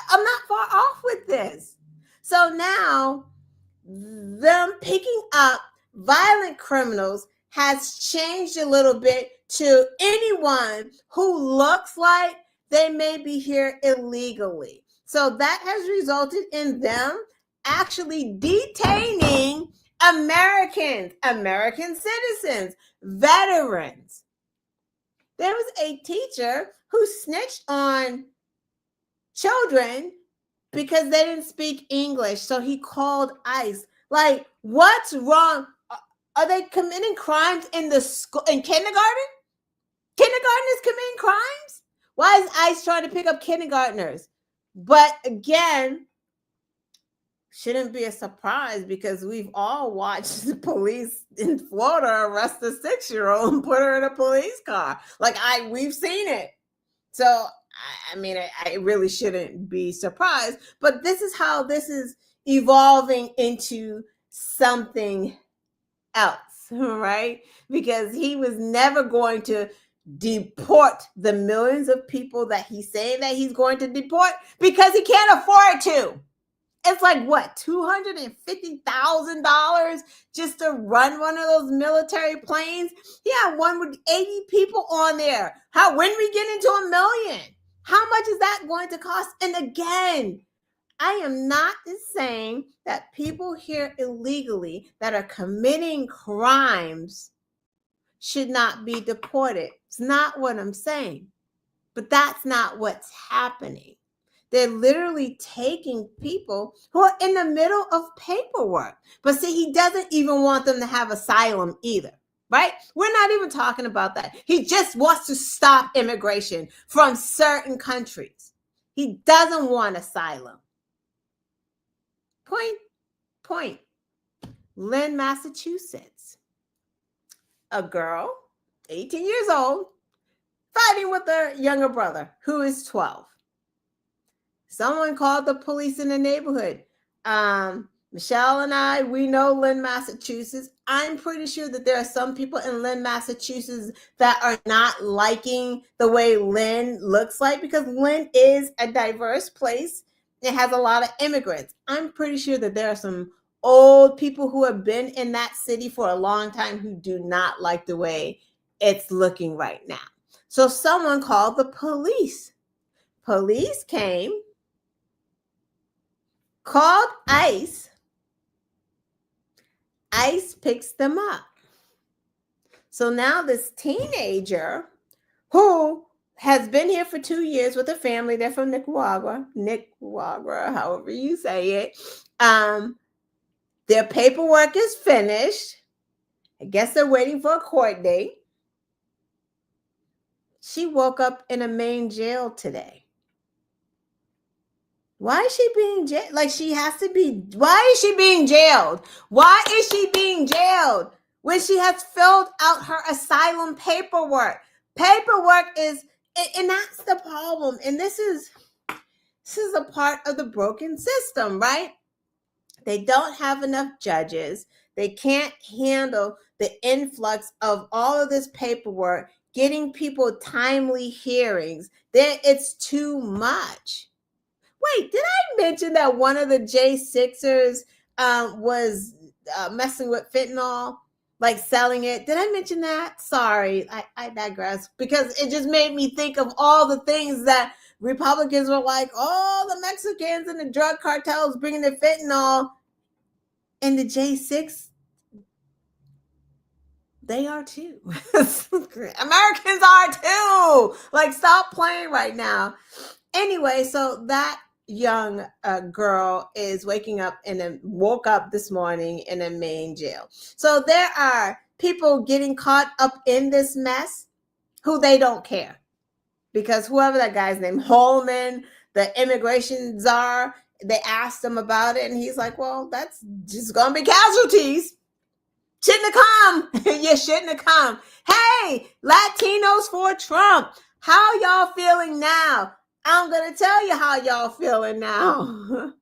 I'm not far off with this. So now, them picking up violent criminals has changed a little bit to anyone who looks like they may be here illegally. So that has resulted in them actually detaining Americans, American citizens, veterans. There was a teacher who snitched on children because they didn't speak English. So he called ICE. Like, what's wrong? Are they committing crimes in the school, in kindergarten? Kindergartners committing crimes? Why is ICE trying to pick up kindergartners? But again, shouldn't be a surprise because we've all watched the police in Florida arrest a 6-year-old and put her in a police car. Like we've seen it. So I mean, I really shouldn't be surprised. But this is how this is evolving into something else, right? Because he was never going to deport the millions of people that he's saying that he's going to deport because he can't afford to. It's like what, $250,000 just to run one of those military planes? Yeah, one with 80 people on there. When we get into $1 million? How much is that going to cost? And again, I am not saying that people here illegally that are committing crimes should not be deported. It's not what I'm saying. But that's not what's happening. They're literally taking people who are in the middle of paperwork. But see, he doesn't even want them to have asylum either, right? We're not even talking about that. He just wants to stop immigration from certain countries. He doesn't want asylum. Point. Lynn, Massachusetts. A girl, 18 years old, fighting with her younger brother, who is 12. Someone called the police in the neighborhood. Michelle and I, we know Lynn, Massachusetts. I'm pretty sure that there are some people in Lynn, Massachusetts that are not liking the way Lynn looks like because Lynn is a diverse place. It has a lot of immigrants. I'm pretty sure that there are some old people who have been in that city for a long time who do not like the way it's looking right now. So someone called the police. Police came, called ICE. ICE picks them up. So now this teenager who has been here for 2 years with a family, they're from Nicaragua, however you say it. Their paperwork is finished. I guess they're waiting for a court date. She woke up in a Maine jail today. Why is she being jailed? Like, she has to be. Why is she being jailed? Why is she being jailed when she has filled out her asylum paperwork? Paperwork is, and that's the problem. And this is a part of the broken system, right? They don't have enough judges. They can't handle the influx of all of this paperwork, getting people timely hearings. It's too much. Wait, did I mention that one of the J6ers was messing with fentanyl, like selling it? Did I mention that? Sorry, I digress, because it just made me think of all the things that Republicans were like, oh, the Mexicans and the drug cartels bringing the fentanyl. And the J6, they are too. Americans are too. Like, stop playing right now. Anyway, so that young girl is woke up this morning in a Maine jail. So there are people getting caught up in this mess who they don't care, because whoever that guy's name, Holman, the immigration czar, they asked him about it, and he's like, well, that's just gonna be casualties. Shouldn't have come. You shouldn't have come. Hey, Latinos for Trump, how y'all feeling now? I'm going to tell you how y'all feeling now.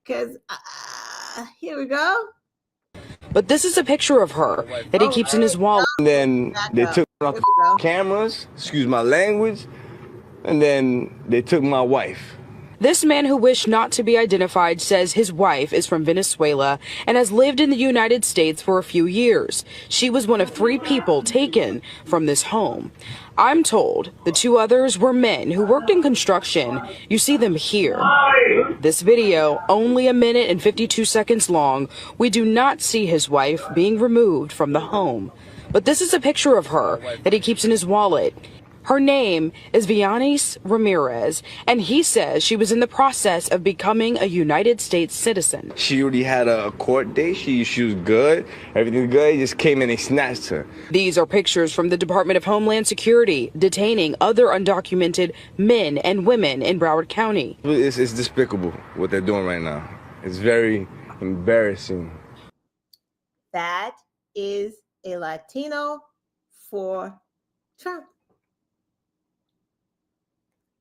Because here we go. But this is a picture of her that he keeps in his wallet. And then they took off the cameras, excuse my language, and then they took my wife. This man, who wished not to be identified, says his wife is from Venezuela and has lived in the United States for a few years. She was one of 3 people taken from this home. I'm told the 2 others were men who worked in construction. You see them here. This video, only a minute and 52 seconds long, we do not see his wife being removed from the home. But this is a picture of her that he keeps in his wallet. Her name is Vianis Ramirez, and he says she was in the process of becoming a United States citizen. She already had a court date. She was good. Everything good. He just came in and snatched her. These are pictures from the Department of Homeland Security detaining other undocumented men and women in Broward County. It's despicable what they're doing right now. It's very embarrassing. That is a Latino for Trump.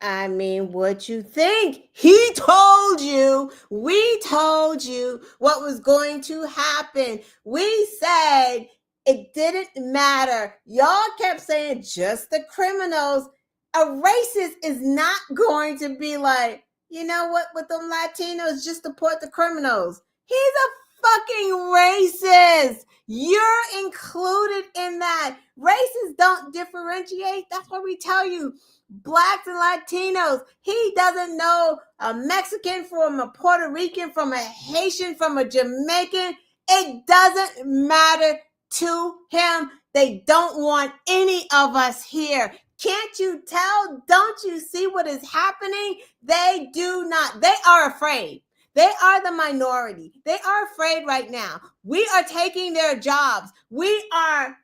I mean, what you think? He told you, we told you what was going to happen. We said it didn't matter. Y'all kept saying just the criminals. A racist is not going to be like, you know what, with them Latinos, just deport the criminals. He's a fucking racist. You're included in that. Racists don't differentiate. That's what we tell you. Blacks and Latinos. He doesn't know a Mexican from a Puerto Rican, from a Haitian, from a Jamaican. It doesn't matter to him. They don't want any of us here. Can't you tell? Don't you see what is happening? They do not. They are afraid. They are the minority. They are afraid right now. We are taking their jobs. We are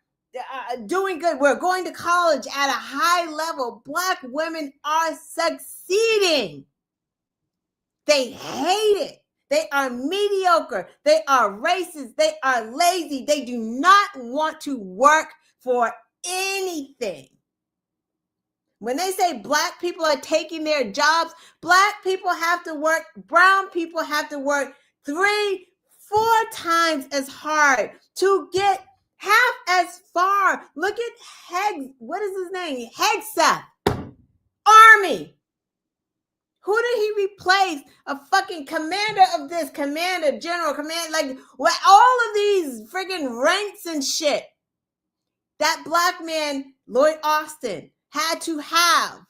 doing good. We're going to college at a high level. Black women are succeeding. They hate it. They are mediocre. They are racist. They are lazy. They do not want to work for anything. When they say black people are taking their jobs, black people have to work, brown people have to work 3-4 times as hard to get half as far. Look at what is his name? Hegseth. Army. Who did he replace? A fucking commander of this, commander, general, command, like what, all of these friggin' ranks and shit. That black man, Lloyd Austin, had to have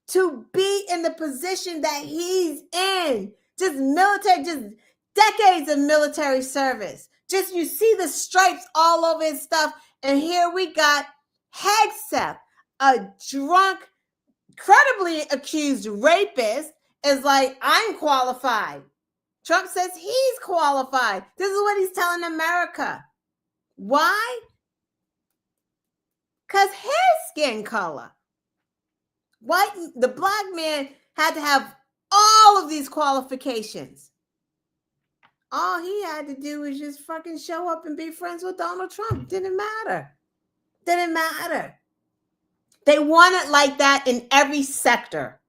to be in the position that he's in. Just military, just decades of military service. Just, you see the stripes all over his stuff. And here we got Hegseth, a drunk, credibly accused rapist, is like, I'm qualified. Trump says he's qualified. This is what he's telling America. Why? Because his skin color. The black man had to have all of these qualifications. All he had to do was just fucking show up and be friends with Donald Trump. Didn't matter. Didn't matter. They want it like that in every sector.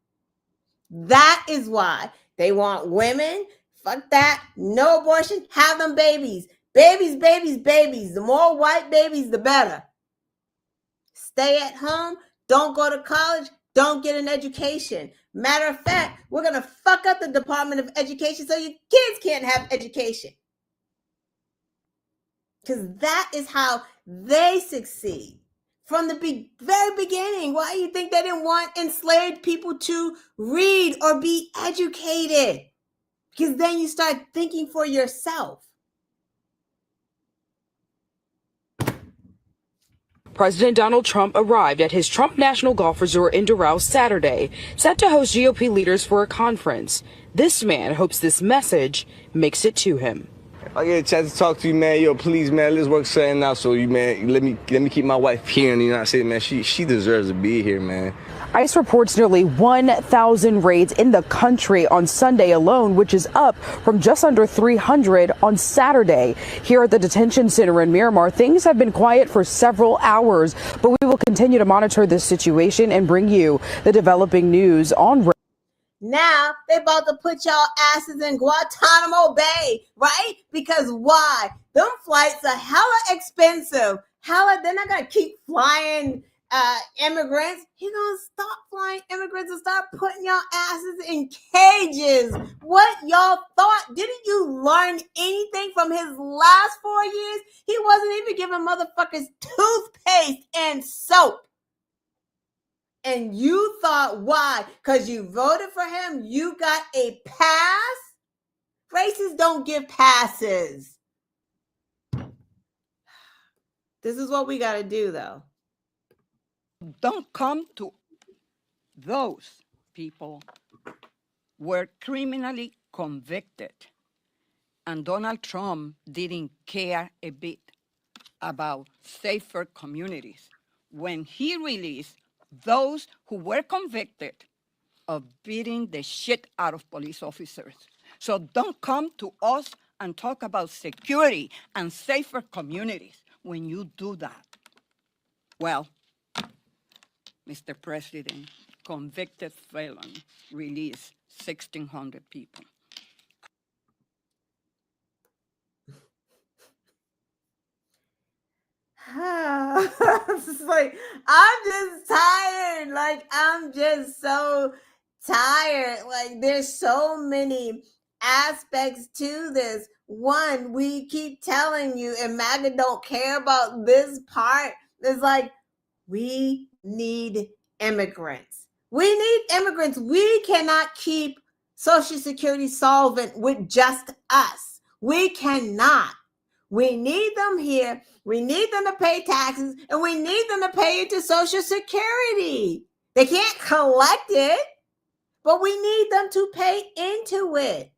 That is why they want women. Fuck that. No abortion. Have them babies. Babies, babies, babies. The more white babies, the better. Stay at home. Don't go to college. Don't get an education. Matter of fact, we're going to fuck up the Department of Education so your kids can't have education. Because that is how they succeed. From the very beginning, why do you think they didn't want enslaved people to read or be educated? Because then you start thinking for yourself. President Donald Trump arrived at his Trump National Golf Resort in Doral Saturday, set to host GOP leaders for a conference. This man hopes this message makes it to him. I get a chance to talk to you, man. Yo, please, man, let's work something out. So you, man, let me keep my wife here in the United States, man. She deserves to be here, man. ICE reports nearly 1,000 raids in the country on Sunday alone, which is up from just under 300 on Saturday. Here at the detention center in Miramar, things have been quiet for several hours, but we will continue to monitor this situation and bring you the developing news on. Now they about to put y'all asses in Guantanamo Bay, right? Because why? Them flights are hella expensive. They're not gonna keep flying immigrants. He's gonna stop flying immigrants and start putting y'all asses in cages. What y'all thought? Didn't you learn anything from his last 4 years? He wasn't even giving motherfuckers toothpaste and soap. And you thought, why? Because you voted for him, you got a pass? Racists don't give passes. This is what we got to do, though. Don't come to those people were criminally convicted. And Donald Trump didn't care a bit about safer communities when he released those who were convicted of beating the shit out of police officers. So don't come to us and talk about security and safer communities when you do that. Well, Mr. President, convicted felon released 1,600 people. It's like, I'm just tired. Like, I'm just so tired. Like, there's so many aspects to this. One, we keep telling you, and MAGA don't care about this part. It's like, we need immigrants. We need immigrants. We cannot keep Social Security solvent with just us. We cannot. We need them here. We need them to pay taxes, and we need them to pay into Social Security. They can't collect it, but we need them to pay into it.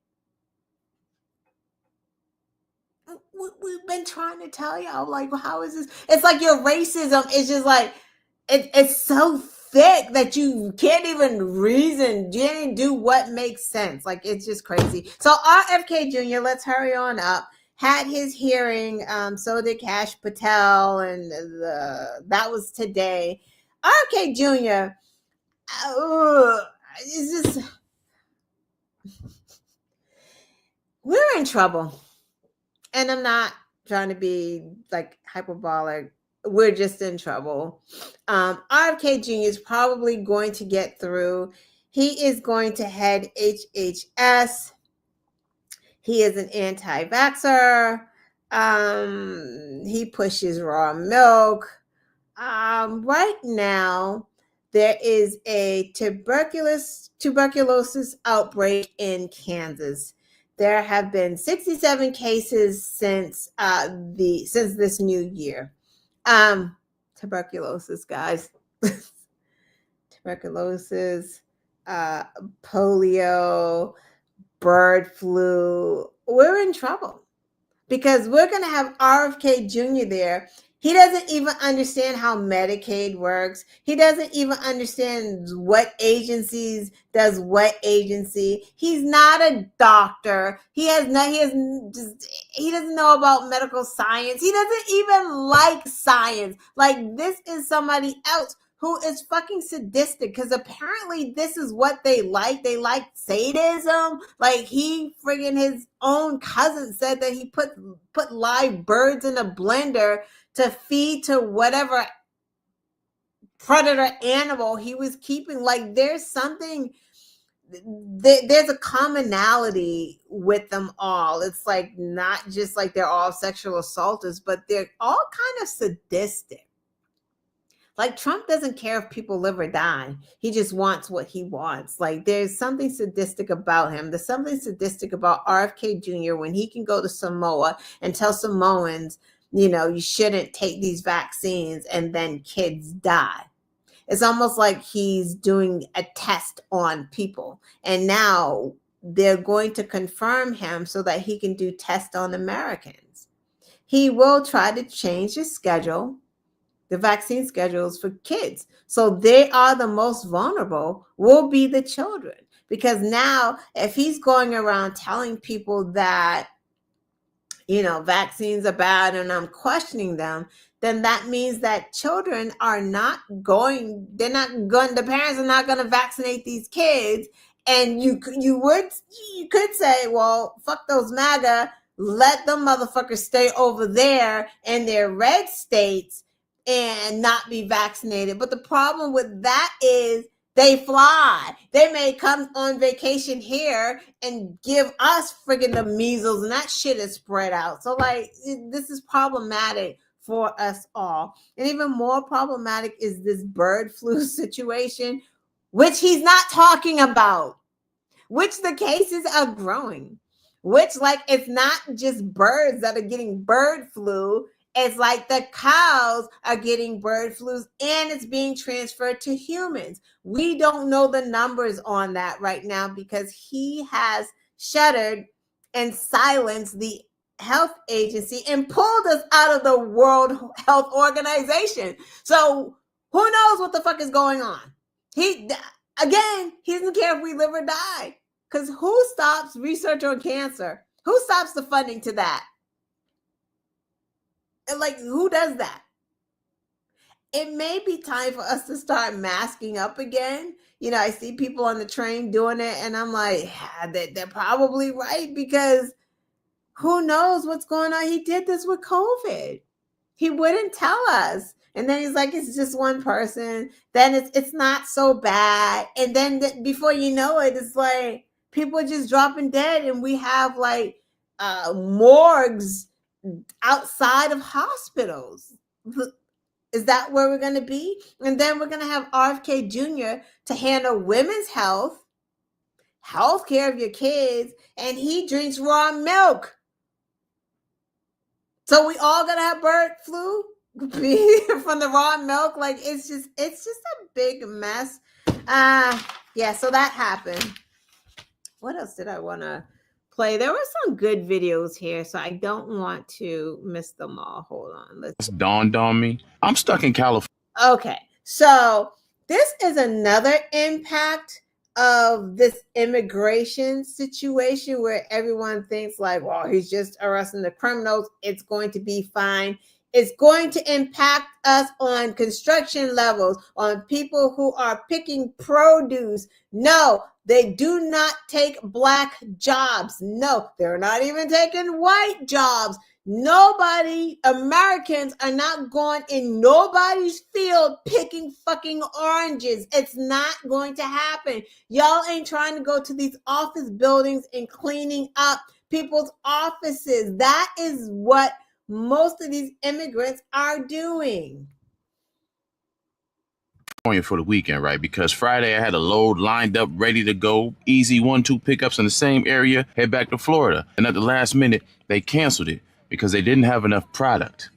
We've been trying to tell y'all, like, how is this? It's like your racism is just like, it's so thick that you can't even reason, you can't do what makes sense. Like, it's just crazy. So RFK Jr., let's hurry on up, had his hearing. So did Kash Patel, and that was today. RFK Jr., it's just, we're in trouble. And I'm not trying to be like hyperbolic. We're just in trouble. RFK Jr. is probably going to get through. He is going to head HHS. He is an anti-vaxxer. He pushes raw milk. Right now, there is a tuberculosis outbreak in Kansas. There have been 67 cases since this new year. Tuberculosis, guys. Tuberculosis, polio, bird flu. We're in trouble. because we're going to have RFK Jr. there. He doesn't even understand how Medicaid works. He doesn't even understand what agencies does what agency. He's not a doctor. He doesn't know about medical science. He doesn't even like science. Like, this is somebody else who is fucking sadistic, because apparently this is what they like. They like sadism. Like, he friggin' his own cousin said that he put live birds in a blender to feed to whatever predator animal he was keeping. Like, there's something, there's a commonality with them all. It's like, not just like they're all sexual assaulters, but they're all kind of sadistic. Like, Trump doesn't care if people live or die. He just wants what he wants. Like, there's something sadistic about him. There's something sadistic about RFK Jr. when he can go to Samoa and tell Samoans, you shouldn't take these vaccines, and then kids die. It's almost like he's doing a test on people. And now they're going to confirm him so that he can do tests on Americans. He will try to change his schedule, the vaccine schedules for kids. So they are the most vulnerable, will be the children. Because now, if he's going around telling people that, vaccines are bad and I'm questioning them, then that means that children are the parents are not going to vaccinate these kids. And you could say, well, fuck those MAGA, let them motherfuckers stay over there in their red states and not be vaccinated. But the problem with that is they fly. They may come on vacation here and give us friggin' the measles, and that shit is spread out. So, like, this is problematic for us all. And even more problematic is this bird flu situation, which he's not talking about, which the cases are growing, which, like, it's not just birds that are getting bird flu. It's like the cows are getting bird flus, and it's being transferred to humans. We don't know the numbers on that right now because he has shuttered and silenced the health agency and pulled us out of the World Health Organization. So who knows what the fuck is going on? He doesn't care if we live or die, because who stops research on cancer? Who stops the funding to that? Like, who does that? It may be time for us to start masking up again. I see people on the train doing it, and I'm like, they're probably right, because who knows what's going on? He did this with COVID. He wouldn't tell us. And then he's like, it's just one person. Then it's not so bad. And then before you know it, it's like people are just dropping dead, and we have like morgues outside of hospitals. Is that where we're going to be? And then we're going to have RFK Jr. to handle women's health care of your kids, and he drinks raw milk. So we all going to have bird flu from the raw milk. Like, it's just a big mess. Yeah, so that happened. What else did I want to play? There were some good videos here, so I don't want to miss them all. Hold on. It's dawned on me. I'm stuck in California. Okay, so this is another impact of this immigration situation where everyone thinks like, well, he's just arresting the criminals. It's going to be fine. It's going to impact us on construction levels, on people who are picking produce. No, they do not take black jobs. No, they're not even taking white jobs. Americans are not going in nobody's field picking fucking oranges. It's not going to happen. Y'all ain't trying to go to these office buildings and cleaning up people's offices. That is what most of these immigrants are doing. For the weekend, right? Because Friday I had a load lined up, ready to go, easy 1-2 pickups in the same area, head back to Florida. And at the last minute, they canceled it because they didn't have enough product.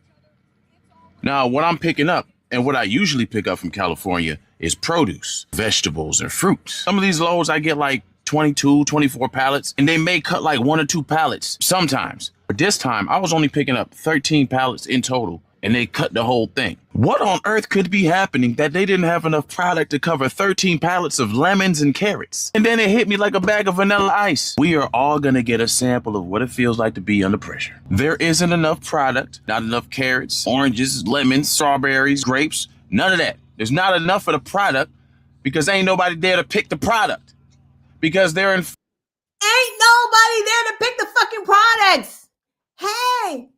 Now, what I'm picking up and what I usually pick up from California is produce, vegetables, and fruits. Some of these loads I get like 22, 24 pallets, and they may cut like 1 or 2 pallets sometimes. But this time, I was only picking up 13 pallets in total, and they cut the whole thing. What on earth could be happening that they didn't have enough product to cover 13 pallets of lemons and carrots? And then it hit me like a bag of vanilla ice. We are all gonna get a sample of what it feels like to be under pressure. There isn't enough product, not enough carrots, oranges, lemons, strawberries, grapes, none of that. There's not enough of the product because ain't nobody there to pick the product. Because they're in... Ain't nobody there to pick the fucking products. Hey,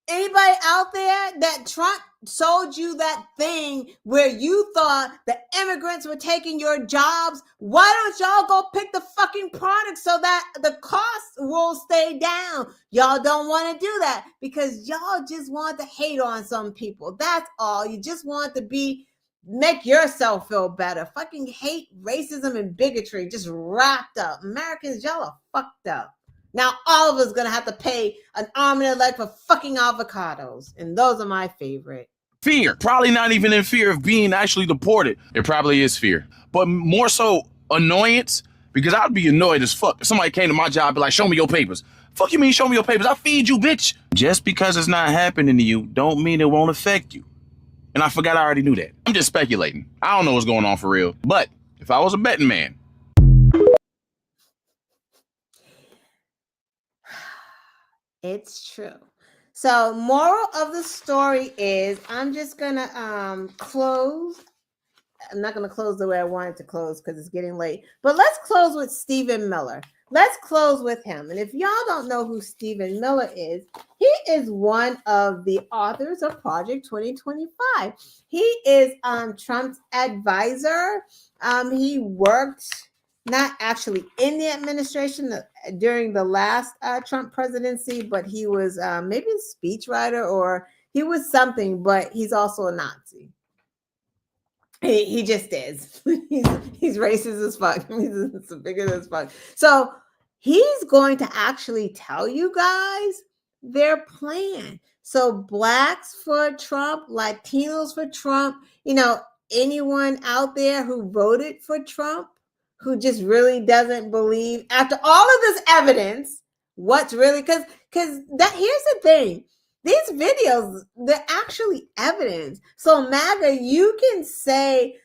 anybody out there that Trump sold you that thing where you thought the immigrants were taking your jobs? Why don't y'all go pick the fucking product so that the cost will stay down? Y'all don't want to do that because y'all just want to hate on some people. That's all. You just want to make yourself feel better. Fucking hate, racism, and bigotry just wrapped up. Americans, y'all are fucked up. Now all of us gonna have to pay an arm and a leg for fucking avocados. And those are my favorite. Fear. Probably not even in fear of being actually deported. It probably is fear. But more so annoyance, because I'd be annoyed as fuck if somebody came to my job and be like, show me your papers. Fuck you mean show me your papers? I feed you, bitch. Just because it's not happening to you don't mean it won't affect you. And I forgot I already knew that. I'm just speculating. I don't know what's going on for real. But if I was a betting man. It's true. So moral of the story is I'm just gonna close. I'm not gonna close the way I wanted to close because it's getting late. But let's close with Stephen Miller. Let's close with him. And if y'all don't know who Stephen Miller is, he is one of the authors of Project 2025. He is Trump's advisor. He worked not actually in the administration during the last Trump presidency, but he was maybe a speechwriter or he was something, but he's also a Nazi. He just is. he's racist as fuck. He's bigoted as fuck. So he's going to actually tell you guys their plan. So blacks for Trump, Latinos for Trump, anyone out there who voted for Trump, who just really doesn't believe after all of this evidence, what's really, because that here's the thing. These videos, they're actually evidence. So MAGA, you can say,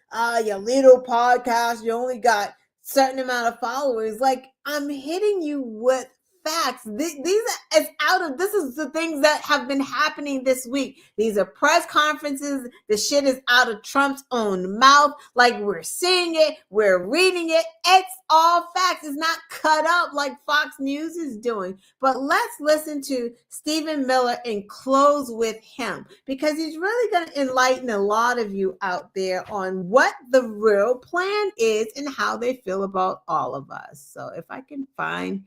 your little podcast, you only got certain amount of followers. Like, I'm hitting you with facts. This is the things that have been happening this week. These are press conferences. The shit is out of Trump's own mouth. Like, we're seeing it, we're reading it. It's all facts. It's not cut up like Fox News is doing. But let's listen to Stephen Miller and close with him because he's really going to enlighten a lot of you out there on what the real plan is and how they feel about all of us. So if I can find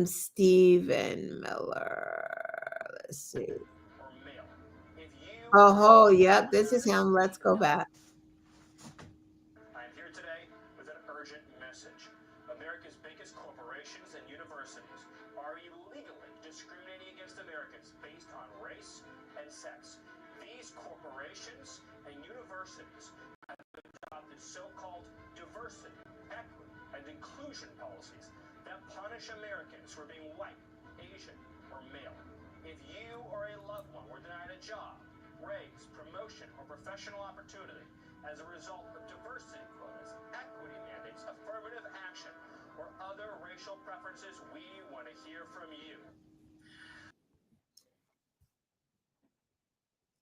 Stephen Miller. Let's see. Oh, yep, this is him. Let's go back. I'm here today with an urgent message. America's biggest corporations and universities are illegally discriminating against Americans based on race and sex. These corporations and universities have adopted so-called diversity, equity, and inclusion policies that punish Americans for being white, Asian, or male. If you or a loved one were denied a job, raise, promotion, or professional opportunity as a result of diversity quotas, equity mandates, affirmative action, or other racial preferences, we want to hear from you.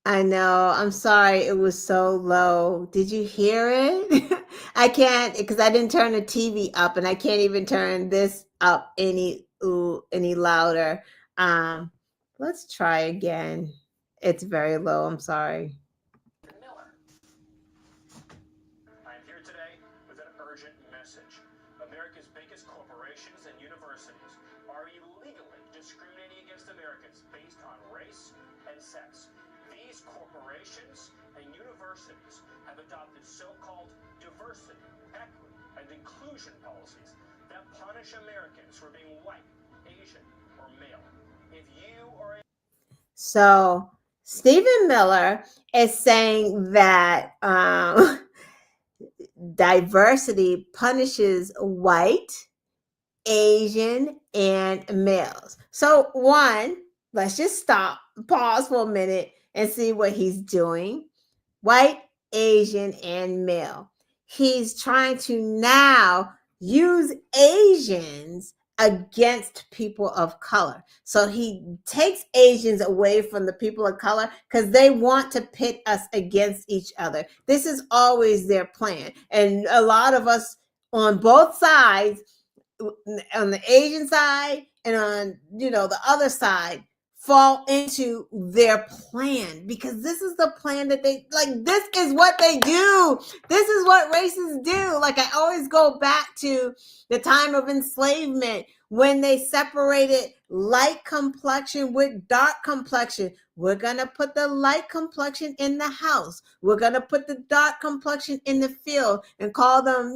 I know. I'm sorry it was so low. Did you hear it? I can't because I didn't turn the TV up and I can't even turn this up any louder. Let's try again. It's very low. I'm sorry. I'm here today with an urgent message. America's biggest corporations and universities are illegally discriminating against Americans based on race and sex. These corporations and universities have adopted so-called diversity, equity, and inclusion policies that punish Americans for being white, Asian, or male. If you or So Stephen Miller is saying that diversity punishes white, Asian, and males. So one, let's just stop, pause for a minute and see what he's doing. White, Asian, and male. He's trying to now use Asians against people of color. So he takes Asians away from the people of color because they want to pit us against each other. This is always their plan. And a lot of us on both sides, on the Asian side and on, the other side, fall into their plan, because this is the plan that they like. This is what they do. This is what races do. Like, I always go back to the time of enslavement when they separated light complexion with dark complexion. We're going to put the light complexion in the house. We're going to put the dark complexion in the field and call them,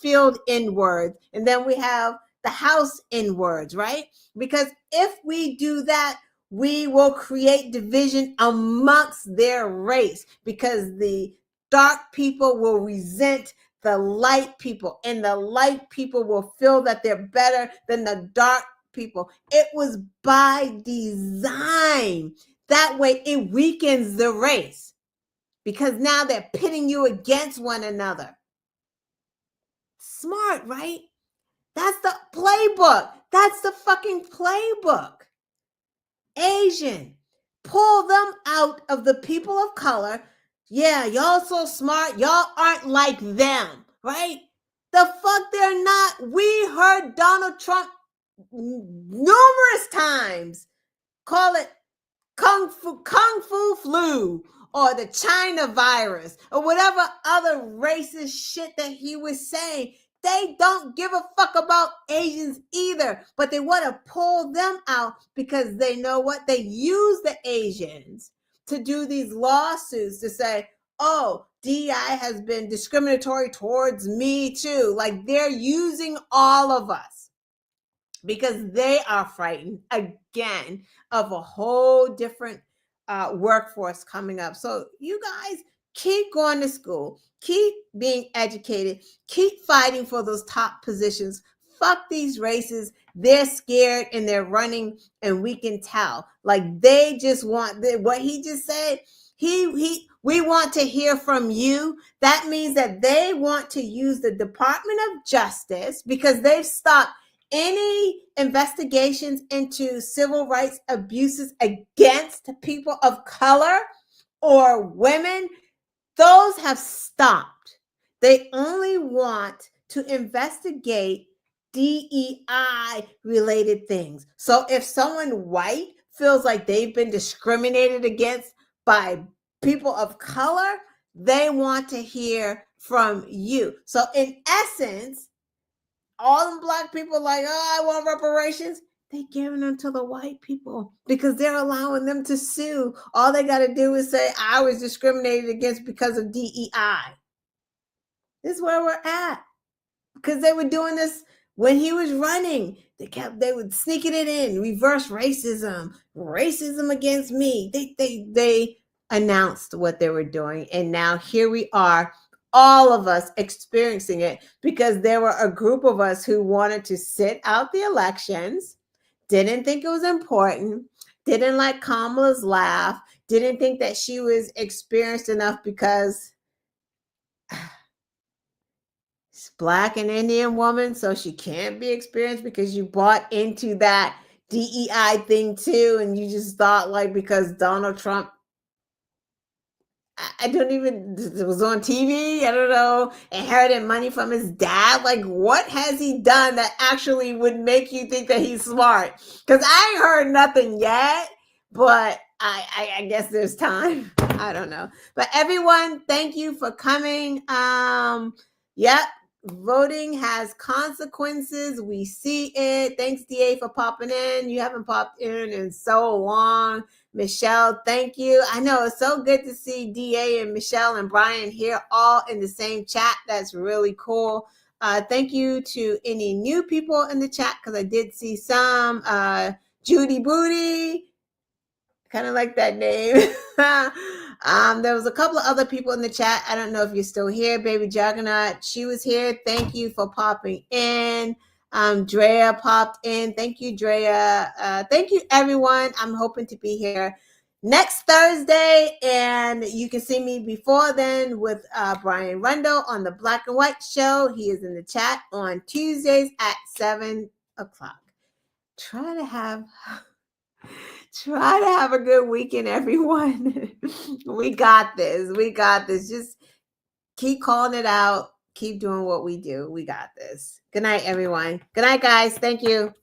field N-words. And then we have the house N-words, right? Because if we do that, we will create division amongst their race, because the dark people will resent the light people, and the light people will feel that they're better than the dark people. It was by design. That way it weakens the race, because now they're pitting you against one another. Smart, right? That's the playbook. That's the fucking playbook. Asian, pull them out of the people of color. Yeah, y'all so smart. Y'all aren't like them, right? The fuck they're not. We heard Donald Trump numerous times call it kung fu flu, or the China virus, or whatever other racist shit that he was saying. They don't give a fuck about Asians either, but they want to pull them out because they know what? They use the Asians to do these lawsuits to say, oh, DI has been discriminatory towards me too. Like, they're using all of us because they are frightened again of a whole different workforce coming up. So you guys keep going to school, keep being educated, keep fighting for those top positions. Fuck these races. They're scared and they're running, and we can tell. Like, they just want what he just said. We want to hear from you. That means that they want to use the Department of Justice, because they've stopped any investigations into civil rights abuses against people of color or women. Those have stopped. They only want to investigate DEI related things. So if someone white feels like they've been discriminated against by people of color, they want to hear from you. So in essence, all them black people like, oh, I want reparations. They giving them to the white people because they're allowing them to sue. All they got to do is say, I was discriminated against because of DEI. This is where we're at, because they were doing this when he was running. They would sneaking it in, reverse racism against me. They announced what they were doing, and now here we are, all of us experiencing it, because there were a group of us who wanted to sit out the elections, didn't think it was important, didn't like Kamala's laugh, didn't think that she was experienced enough because she's Black and Indian woman, so she can't be experienced, because you bought into that DEI thing too, and you just thought, like, because Donald Trump, I don't even, it was on TV, I don't know, inherited money from his dad. Like, what has he done that actually would make you think that he's smart? Because I ain't heard nothing yet, but I guess there's time. I don't know. But everyone, thank you for coming. Yep, voting has consequences. We see it. Thanks, DA, for popping in. You haven't popped in so long. Michelle, thank you. I know it's so good to see DA and Michelle and Brian here all in the same chat. That's really cool. Thank you to any new people in the chat, because I did see some. Judy Booty, kind of like that name. There was a couple of other people in the chat. I don't know if you're still here. Baby Juggernaut, she was here. Thank you for popping in. Drea popped in. Thank you, Drea. Thank you, everyone. I'm hoping to be here next Thursday, and you can see me before then with Brian Rundle on the Black and White Show. He is in the chat on Tuesdays at 7 o'clock. Try to have a good weekend, everyone. We got this. We got this. Just keep calling it out. Keep doing what we do. We got this. Good night, everyone. Good night, guys. Thank you.